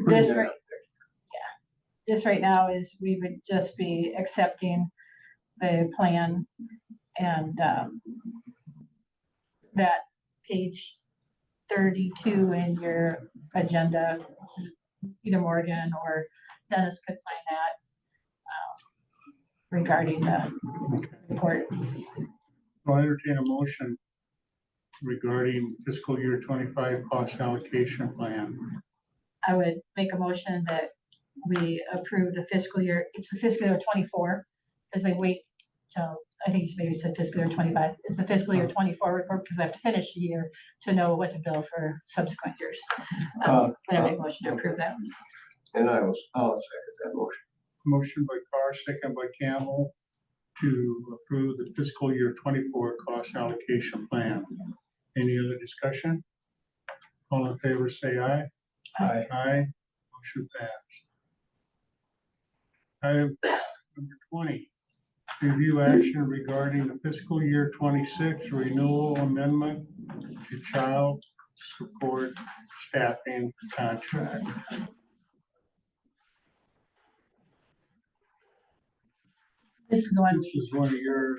Speaker 2: this right, this right now is, we would just be accepting the plan and that page 32 in your agenda, either Morgan or Dennis could sign that regarding the report.
Speaker 1: I'll entertain a motion regarding fiscal year 25 cost allocation plan.
Speaker 2: I would make a motion that we approve the fiscal year, it's the fiscal year 24, because they wait till, I think you maybe said fiscal year 25. It's the fiscal year 24 report, because I have to finish the year to know what to bill for subsequent years. I make a motion to approve that.
Speaker 3: And I'll second that motion.
Speaker 1: Motion by Carr, second by Campbell, to approve the fiscal year 24 cost allocation plan. Any other discussion? All in favor, say aye.
Speaker 3: Aye.
Speaker 1: Aye. Motion passed. Item number 20, review action regarding the fiscal year 26 renewal amendment to child support staffing contract.
Speaker 2: This is the one,
Speaker 1: This is one of your.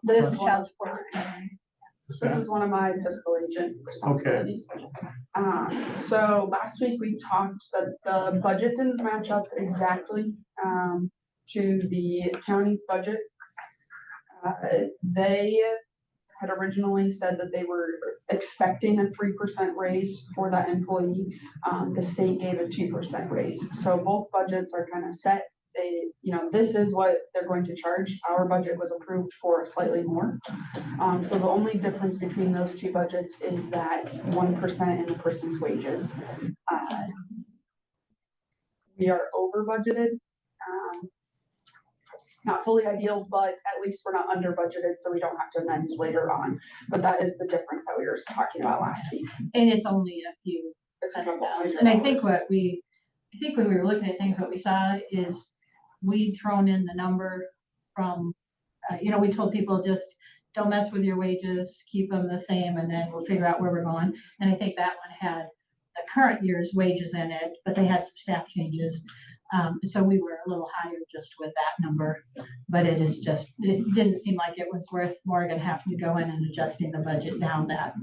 Speaker 2: this is child support recovery.
Speaker 4: This is one of my fiscal agent responsibilities. So last week we talked that the budget didn't match up exactly to the county's budget. They had originally said that they were expecting a 3% raise for that employee. The state gave a 2% raise. So both budgets are kind of set. They, this is what they're going to charge. Our budget was approved for slightly more. So the only difference between those two budgets is that 1% in the person's wages. We are over budgeted. Not fully ideal, but at least we're not under budgeted, so we don't have to amend later on. But that is the difference that we were talking about last week.
Speaker 2: And it's only a few
Speaker 4: It's a
Speaker 2: hundred
Speaker 4: couple
Speaker 2: dollars.
Speaker 4: $100.
Speaker 2: And I think when we were looking at things, what we saw is we'd thrown in the number from, we told people just don't mess with your wages, keep them the same, and then we'll figure out where we're going. And I think that one had the current year's wages in it, but they had some staff changes. So we were a little higher just with that number, but it didn't seem like it was worth Morgan having to go in and adjusting the budget down that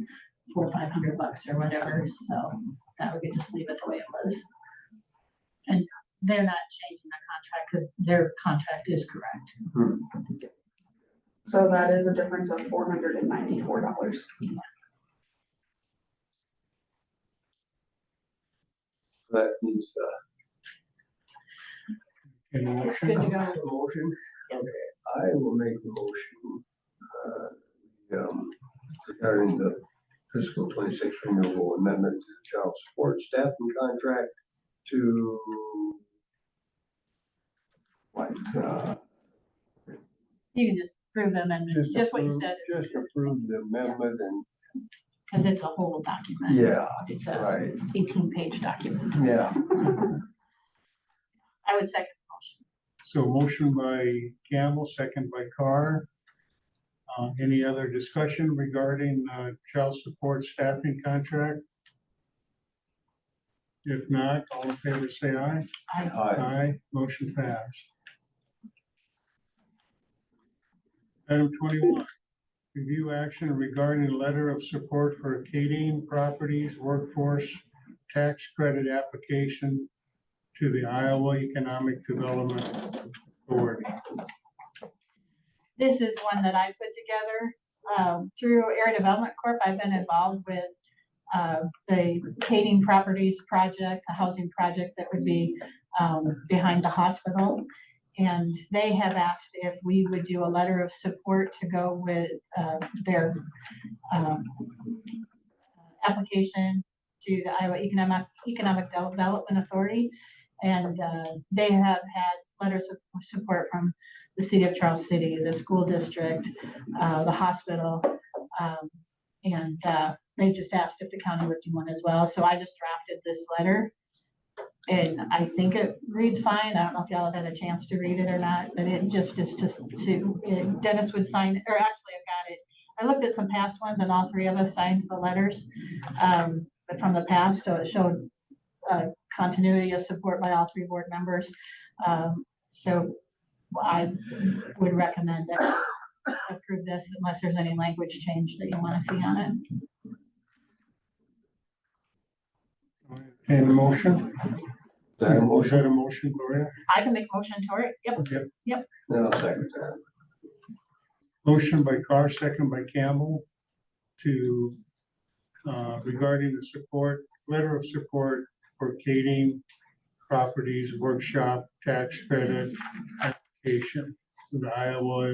Speaker 2: $400 or $500 or whatever. So that we could just leave it the way it was. And they're not changing the contract because their contract is correct.
Speaker 4: So that is a difference of $494.
Speaker 3: That needs,
Speaker 1: Any
Speaker 2: Good
Speaker 1: motion?
Speaker 2: to go.
Speaker 3: motion. Okay, I will make the motion, regarding the fiscal 26 renewable amendment to the child support staffing contract to what,
Speaker 2: You can just approve them and just what you
Speaker 3: approve-
Speaker 2: said,
Speaker 3: Just approve the amendment and,
Speaker 2: because it's a whole document.
Speaker 3: yeah,
Speaker 2: It's a
Speaker 3: right,
Speaker 2: 18-page document.
Speaker 3: yeah.
Speaker 2: I would second the motion.
Speaker 1: So motion by Campbell, second by Carr. Any other discussion regarding child support staffing contract? If not, all in favor say aye.
Speaker 3: Aye.
Speaker 1: Aye, motion passed. Item 21, review action regarding letter of support for Acadian Properties Workforce Tax Credit application to the Iowa Economic Development Authority.
Speaker 2: This is one that I put together through Area Development Corp. I've been involved with the Kading Properties project, a housing project that would be behind the hospital. And they have asked if we would do a letter of support to go with their application to the Iowa Economic Development Authority. And they have had letters of support from the city of Charles City, the school district, the hospital. And they just asked if the county would do one as well. So I just drafted this letter. And I think it reads fine. I don't know if y'all have had a chance to read it or not, but it just is just Dennis would sign, or actually I've got it. I looked at some past ones and all three of us signed the letters from the past. So it showed continuity of support by all three board members. So I would recommend that approve this unless there's any language change that you want to see on it.
Speaker 1: And a motion?
Speaker 3: Is that a
Speaker 1: Was that
Speaker 3: motion?
Speaker 1: a motion, Gloria?
Speaker 2: I can make a motion toward it. Yep.
Speaker 3: Then I'll second that.
Speaker 1: Motion by Carr, second by Campbell to regarding the support, letter of support for Kading Properties Workshop Tax Credit application to the Iowa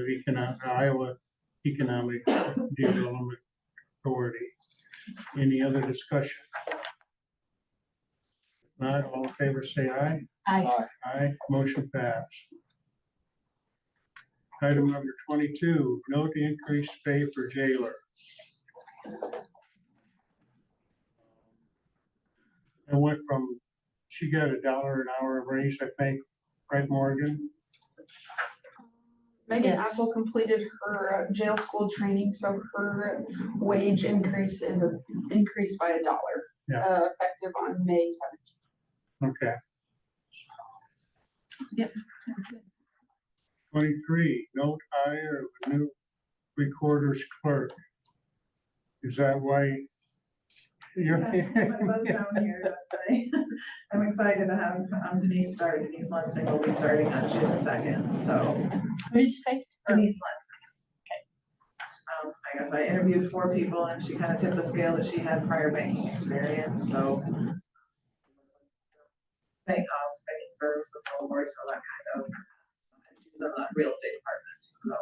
Speaker 1: Economic Development Authority. Any other discussion? If not, all in favor say aye. Aye, motion passed. Item number 22, note increase pay for jailer. It went from, she got $1 an hour raise, I think, right, Morgan?
Speaker 4: Megan
Speaker 2: Yes.
Speaker 4: Apple completed her jail school training, so her wage increase is increased by $1.
Speaker 1: Yeah.
Speaker 4: Effective on May 17th.
Speaker 1: Okay.
Speaker 2: Yep.
Speaker 1: 23, note hire of a new recorder's clerk. Is that why you're?
Speaker 11: I was down here to say, I'm excited to have Denise start. Denise Lansing will be starting on June 2nd, so.
Speaker 2: What did you say?
Speaker 11: Denise Lansing. I guess I interviewed 4 people and she kind of tipped the scale that she had prior banking experience, so. Banking firms and so forth, so that kind of, she's in the real estate department, so.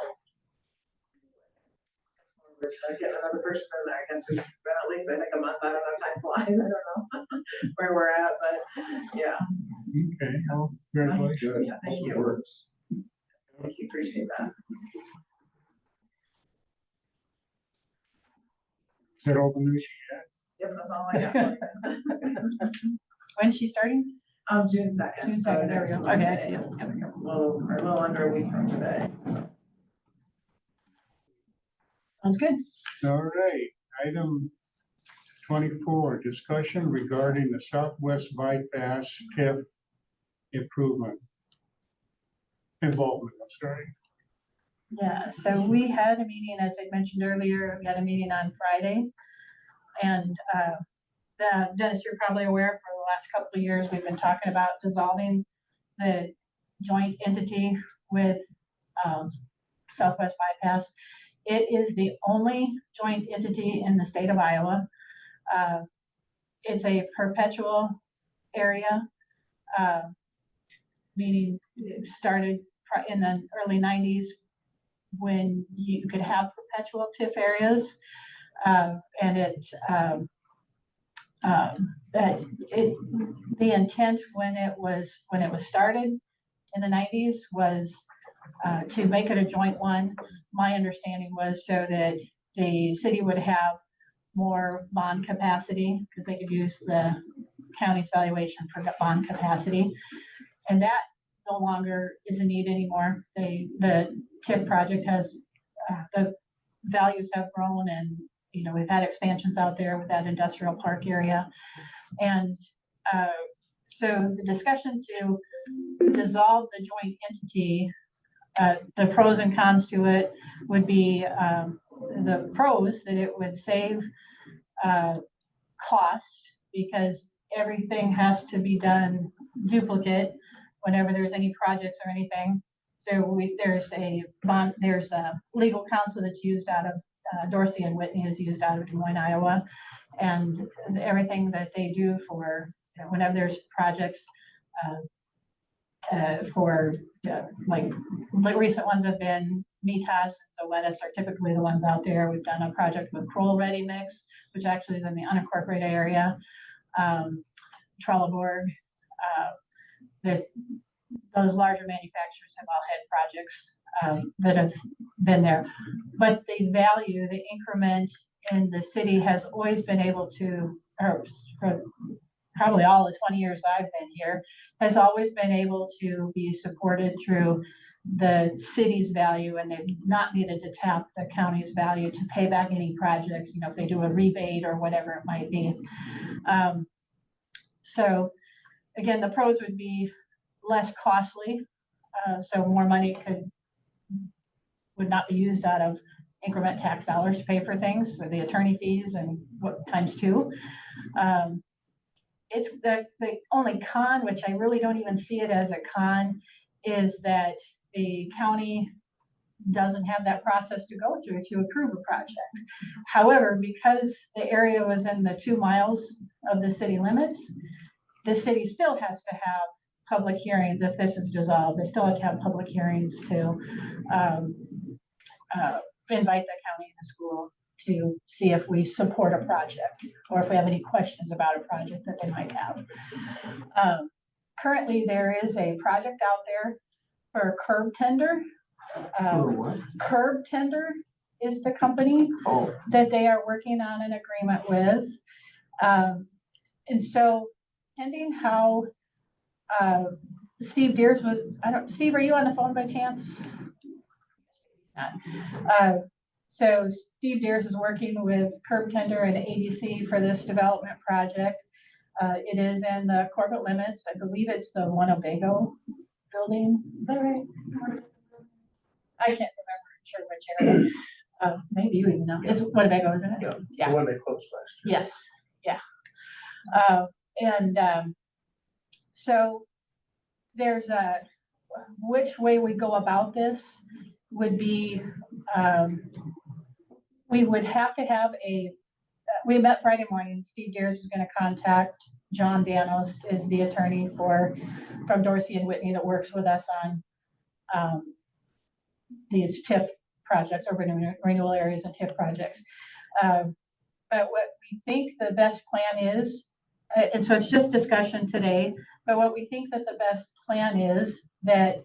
Speaker 11: We're getting another person in there. I guess we've been at least, I think, a month. I don't know, time flies. I don't know where we're at, but yeah.
Speaker 1: Okay, well, congratulations.
Speaker 11: Yeah, thank you.
Speaker 3: Works.
Speaker 11: Thank you, appreciate that.
Speaker 1: Is that all the news you
Speaker 11: Yep, that's all I got.
Speaker 2: When's she starting?
Speaker 11: June 2nd.
Speaker 2: June
Speaker 11: so
Speaker 2: 2nd, there we
Speaker 11: next
Speaker 2: go. Okay, I see
Speaker 11: Monday.
Speaker 2: it. Yep.
Speaker 11: I guess a little under a week from today, so.
Speaker 2: Sounds good.
Speaker 1: All right, item 24, discussion regarding the Southwest Bypass TIF improvement. Involvement, I'm sorry.
Speaker 2: Yeah, so we had a meeting, as I mentioned earlier, we had a meeting on Friday. And Dennis, you're probably aware, for the last couple of years, we've been talking about dissolving the joint entity with Southwest Bypass. It is the only joint entity in the state of Iowa. It's a perpetual area, meaning it started in the early 90s when you could have perpetual TIF areas. The intent when it was started in the 90s was to make it a joint one. My understanding was so that the city would have more bond capacity because they could use the county's valuation for bond capacity. And that no longer is a need anymore. The TIF project has, the values have grown, and we've had expansions out there with that industrial park area. And so the discussion to dissolve the joint entity, the pros and cons to it would be the pros, that it would save cost because everything has to be done duplicate whenever there's any projects or anything. So there's a legal counsel that's used out of Dorsey and Whitney is used out of Des Moines, Iowa, and everything that they do for whenever there's projects like recent ones have been Mitas and Zoetis are typically the ones out there. We've done a project with Kroll Ready Mix, which actually is in the unincorporated area. Trelleborg, those larger manufacturers have all had projects that have been there. But the value, the increment in the city has always been able to, or for probably all the 20 years I've been here, has always been able to be supported through the city's value, and they've not needed to tap the county's value to pay back any projects, if they do a rebate or whatever it might be. So again, the pros would be less costly, so more money would not be used out of increment tax dollars to pay for things, or the attorney fees and times two. It's the only con, which I really don't even see it as a con, is that the county doesn't have that process to go through to approve a project. However, because the area was in the 2 miles of the city limits, the city still has to have public hearings. If this is dissolved, they still have to have public hearings to invite the county and the school to see if we support a project or if we have any questions about a project that they might have. Currently, there is a project out there for curb tender.
Speaker 3: What?
Speaker 2: Curb Tender is the company that they are working on an agreement with. And so pending how Steve Deers was, Steve, are you on the phone by chance? So Steve Deers is working with Curb Tender and ADC for this development project. It is in the corporate limits. I believe it's the Winnebago building. Is that right? I can't remember which area. Maybe you even know. It's Winnebago, isn't it? Yeah.
Speaker 3: The one they closed last year.
Speaker 2: Yes. Yeah. So there's which way we go about this would be, we would have to have we met Friday morning. Steve Deers was going to contact John Danos, is the attorney from Dorsey and Whitney that works with us on these TIF projects, urban renewal areas and TIF projects. But what we think the best plan is, and so it's just discussion today, but what we think that the best plan is that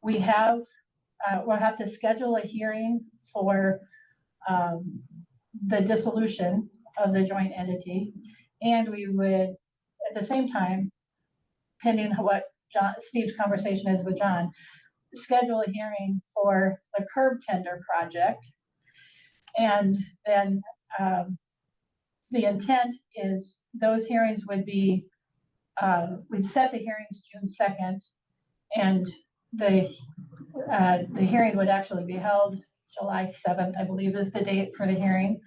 Speaker 2: we'll have to schedule a hearing for the dissolution of the joint entity. And we would, at the same time, pending what Steve's conversation is with John, schedule a hearing for the curb tender project And then, the intent is those hearings would be, we'd set the hearings June 2nd, and the hearing would actually be held July 7th, I believe is the date for the hearing.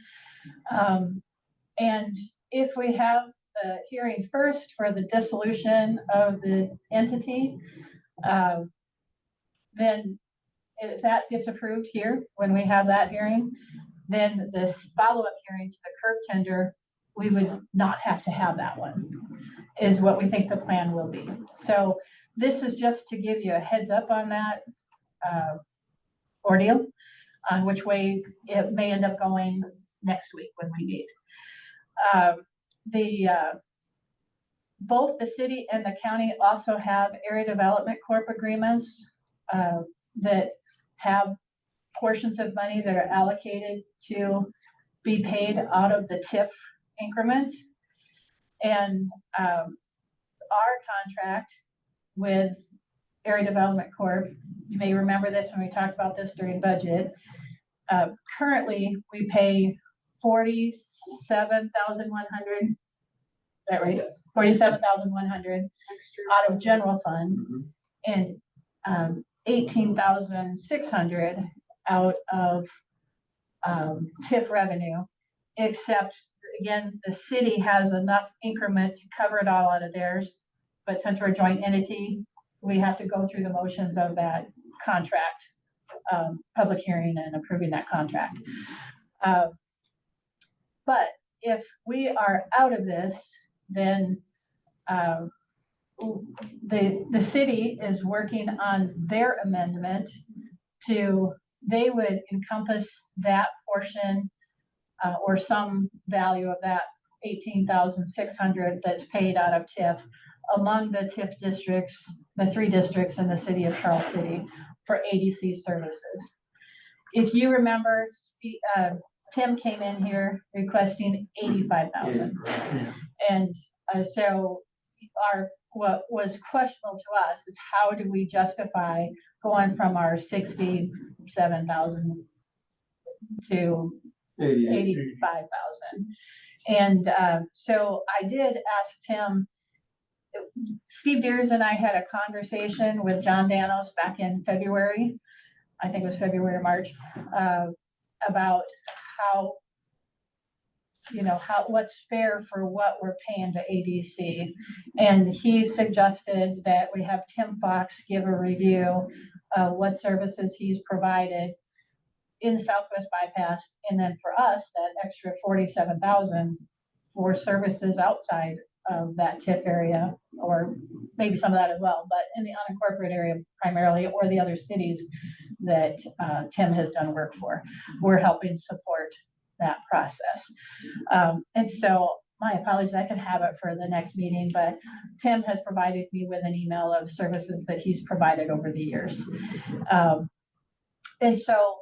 Speaker 2: And if we have the hearing first for the dissolution of the entity, then if that gets approved here, when we have that hearing, then this follow-up hearing to the curb tender, we would not have to have that one, is what we think the plan will be. So this is just to give you a heads up on that ordeal, on which way it may end up going next week when we meet. Both the city and the county also have area development corp agreements that have portions of money that are allocated to be paid out of the TIF increment. And our contract with Area Development Corp, you may remember this when we talked about this during budget. Currently, we pay $47,100. That right? Yes. $47,100 out of general fund, and $18,600 out of TIF revenue. Except again, the city has enough increment to cover it all out of theirs, but since we're a joint entity, we have to go through the motions of that contract, public hearing and approving that contract. But if we are out of this, then the city is working on their amendment to, they would encompass that portion or some value of that $18,600 that's paid out of TIF among the TIF districts, the 3 districts in the city of Charles City for ADC services. If you remember, Tim came in here requesting $85,000. And so what was questionable to us is how do we justify going from our 67,000 to 85,000. And so I did ask Tim. Steve Deers and I had a conversation with John Danos back in February, I think it was February or March, about how, what's fair for what we're paying to ADC. And he suggested that we have Tim Fox give a review of what services he's provided in Southwest Bypass, and then for us, that extra 47,000 for services outside of that TIF area, or maybe some of that as well, but in the unincorporated area primarily, or the other cities that Tim has done work for. We're helping support that process. And so my apologies, I can have it for the next meeting, but Tim has provided me with an email of services that he's provided over the years. And so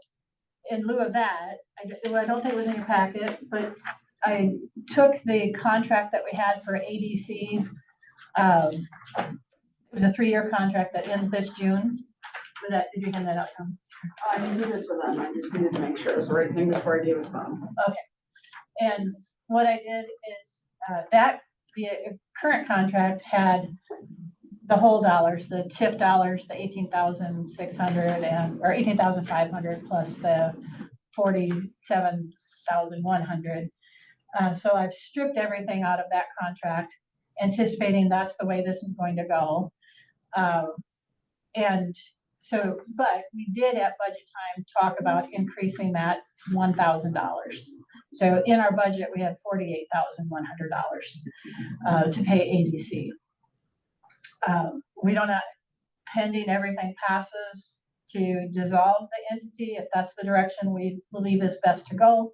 Speaker 2: in lieu of that, I don't think it was in your packet, but I took the contract that we had for ADC. It was a 3-year contract that ends this June. With that, did you hand that out?
Speaker 4: I did it to them, I just needed to make sure it was the right thing before I gave it to them.
Speaker 2: Okay. And what I did is the current contract had the whole dollars, the TIF dollars, the 18,600 or 18,500 plus the 47,100. So I've stripped everything out of that contract, anticipating that's the way this is going to go. And so, but we did at budget time talk about increasing that $1,000. So in our budget, we had $48,100 to pay ADC. We don't have, pending everything passes, to dissolve the entity, if that's the direction we believe is best to go.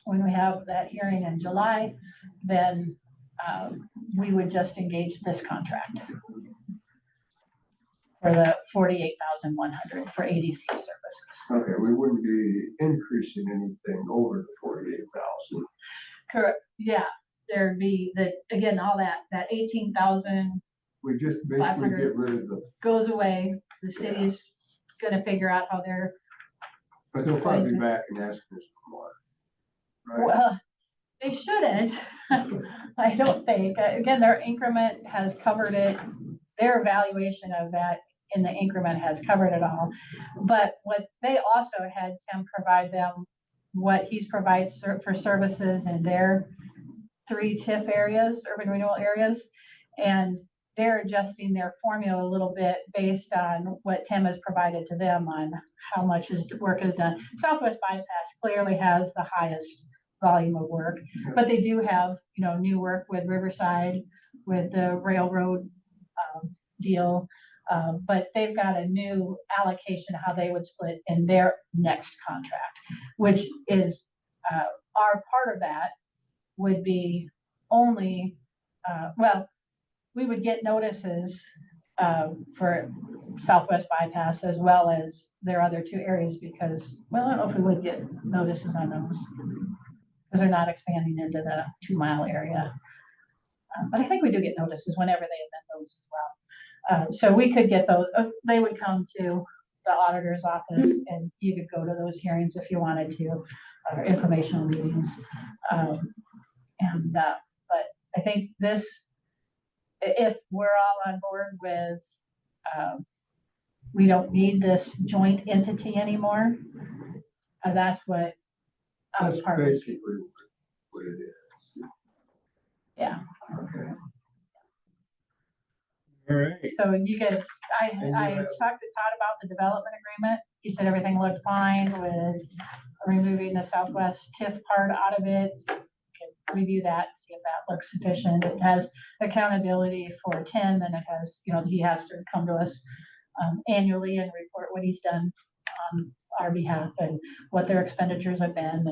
Speaker 2: When we have that hearing in July, then we would just engage this contract for the 48,100 for ADC services.
Speaker 3: Okay, we wouldn't be increasing anything over the 48,000.
Speaker 2: Correct. Yeah, there'd be again, all that 18,000.
Speaker 3: We just basically get rid of the.
Speaker 2: Goes away. The city's gonna figure out how they're
Speaker 3: But they'll probably be back and ask us for more. Right?
Speaker 2: Well, they shouldn't, I don't think. Again, their increment has covered it. Their evaluation of that in the increment has covered it all. But what they also had Tim provide them, what he's provides for services in their 3 TIF areas, urban renewal areas. And they're adjusting their formula a little bit based on what Tim has provided to them on how much his work is done. Southwest Bypass clearly has the highest volume of work, but they do have, you know, new work with Riverside, with the railroad deal. But they've got a new allocation, how they would split in their next contract, which is, our part of that would be only, well, we would get notices for Southwest Bypass as well as their other 2 areas because, well, I don't know if we would get notices on those because they're not expanding into the 2-mile area. But I think we do get notices whenever they amend those as well. So we could get those, they would come to the auditor's office and you could go to those hearings if you wanted to, or informational meetings. But I think this, if we're all on board with, we don't need this joint entity anymore, that's what I was
Speaker 3: That's
Speaker 2: part of.
Speaker 3: basically what it is.
Speaker 2: Yeah.
Speaker 3: Okay.
Speaker 1: All right.
Speaker 2: So you could, I
Speaker 3: And
Speaker 2: talked to Todd about the development agreement. He said everything looked fine with removing the Southwest TIF part out of it. Could review that, see if that looks sufficient. It has accountability for Tim and it has, you know, he has to come to us annually and report what he's done on our behalf and what their expenditures have been.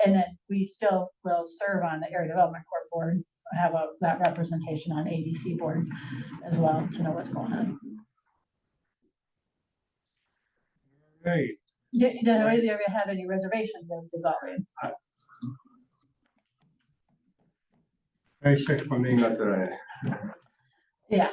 Speaker 2: And then we still will serve on the Area Development Court Board, have that representation on ADC board as well to know what's going on.
Speaker 1: Right.
Speaker 2: Do either of you have any reservations of dissolving?
Speaker 1: Nice explanation.
Speaker 3: Not that
Speaker 2: Yeah,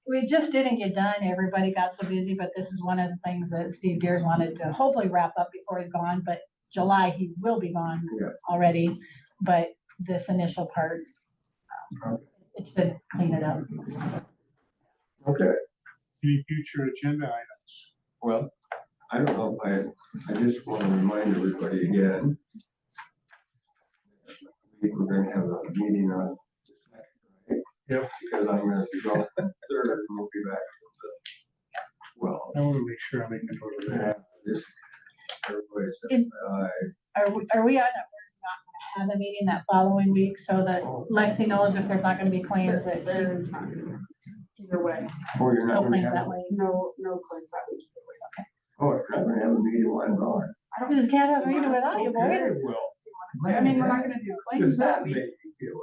Speaker 2: we just didn't get done. Everybody got so busy, but this is one of the things that Steve Deers wanted to hopefully wrap up before he's gone, but July, he will be gone already. But this initial part, it should clean it up.
Speaker 3: Okay,
Speaker 1: Any future agenda items?
Speaker 3: well, I don't know if I just want to remind everybody again. We're gonna have a meeting on the second, right?
Speaker 1: Yep.
Speaker 3: Because I'm gonna be gone the 3rd and we'll be back. Well,
Speaker 1: I want to make sure I make a note of that.
Speaker 3: this, everybody said,
Speaker 2: Are we on that we're not gonna have a meeting that following week so that Lexi knows if there's not gonna be claims that
Speaker 4: There's not gonna be either way.
Speaker 3: oh, you're
Speaker 2: no
Speaker 3: not gonna
Speaker 2: claims
Speaker 3: have,
Speaker 2: that way.
Speaker 4: No claims that week.
Speaker 3: oh, you're not gonna have a meeting while I'm gone.
Speaker 4: I
Speaker 2: We
Speaker 4: don't.
Speaker 2: just can't have a meeting without you, boy.
Speaker 3: Okay, well.
Speaker 4: I mean, we're not gonna do claims
Speaker 3: Does
Speaker 4: that
Speaker 3: that
Speaker 4: week.
Speaker 3: make you feel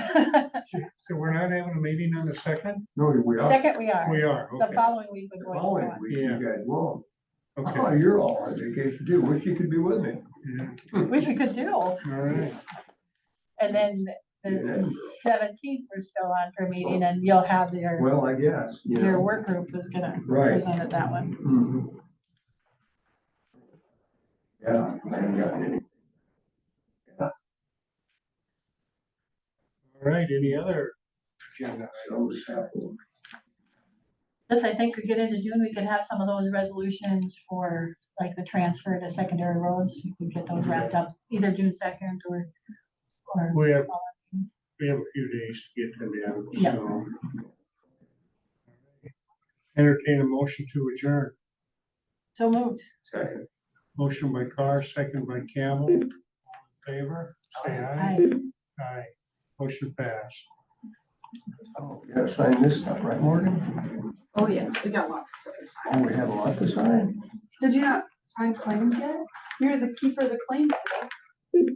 Speaker 3: important?
Speaker 1: So we're not having a meeting on the second?
Speaker 3: No, we are.
Speaker 2: Second, we are.
Speaker 1: We are,
Speaker 2: The
Speaker 1: okay.
Speaker 2: following week would
Speaker 3: The
Speaker 2: go.
Speaker 3: following week, you
Speaker 1: Yeah.
Speaker 3: guys won't.
Speaker 1: Okay,
Speaker 3: Oh, you're all on vacation too. Wish you could be with me.
Speaker 1: yeah,
Speaker 2: Wish we could do.
Speaker 1: all right.
Speaker 2: And then the 17th, we're still on for a meeting and you'll have your,
Speaker 3: Well, I guess, you
Speaker 2: your
Speaker 3: know.
Speaker 2: work group is gonna
Speaker 3: Right.
Speaker 2: present at that one.
Speaker 3: Mhm. Yeah, I haven't gotten any.
Speaker 1: All right, any other agenda
Speaker 3: So,
Speaker 1: items?
Speaker 2: This, I think, we get into June, we could have some of those resolutions for like the transfer to secondary roads. We could get those wrapped up either June 2nd or.
Speaker 1: We have a few days to get them in,
Speaker 2: Yeah.
Speaker 1: so. Entertain a motion to adjourn.
Speaker 2: So moved.
Speaker 3: second.
Speaker 1: Motion by Carr, second by Campbell. All in favor, say aye.
Speaker 2: Aye.
Speaker 1: Aye. Motion passed.
Speaker 3: Oh, we gotta sign this stuff, right, Morgan?
Speaker 4: Oh, yeah, we got lots of stuff to sign.
Speaker 3: Oh, we have a lot to sign.
Speaker 4: Did you not sign claims yet? You're the keeper of the claims today.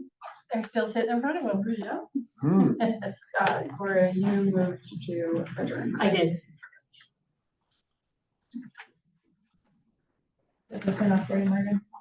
Speaker 2: They're still sitting in front of them.
Speaker 4: Yeah. Gloria, you moved to adjourn.
Speaker 2: I did. Is this enough for you, Morgan?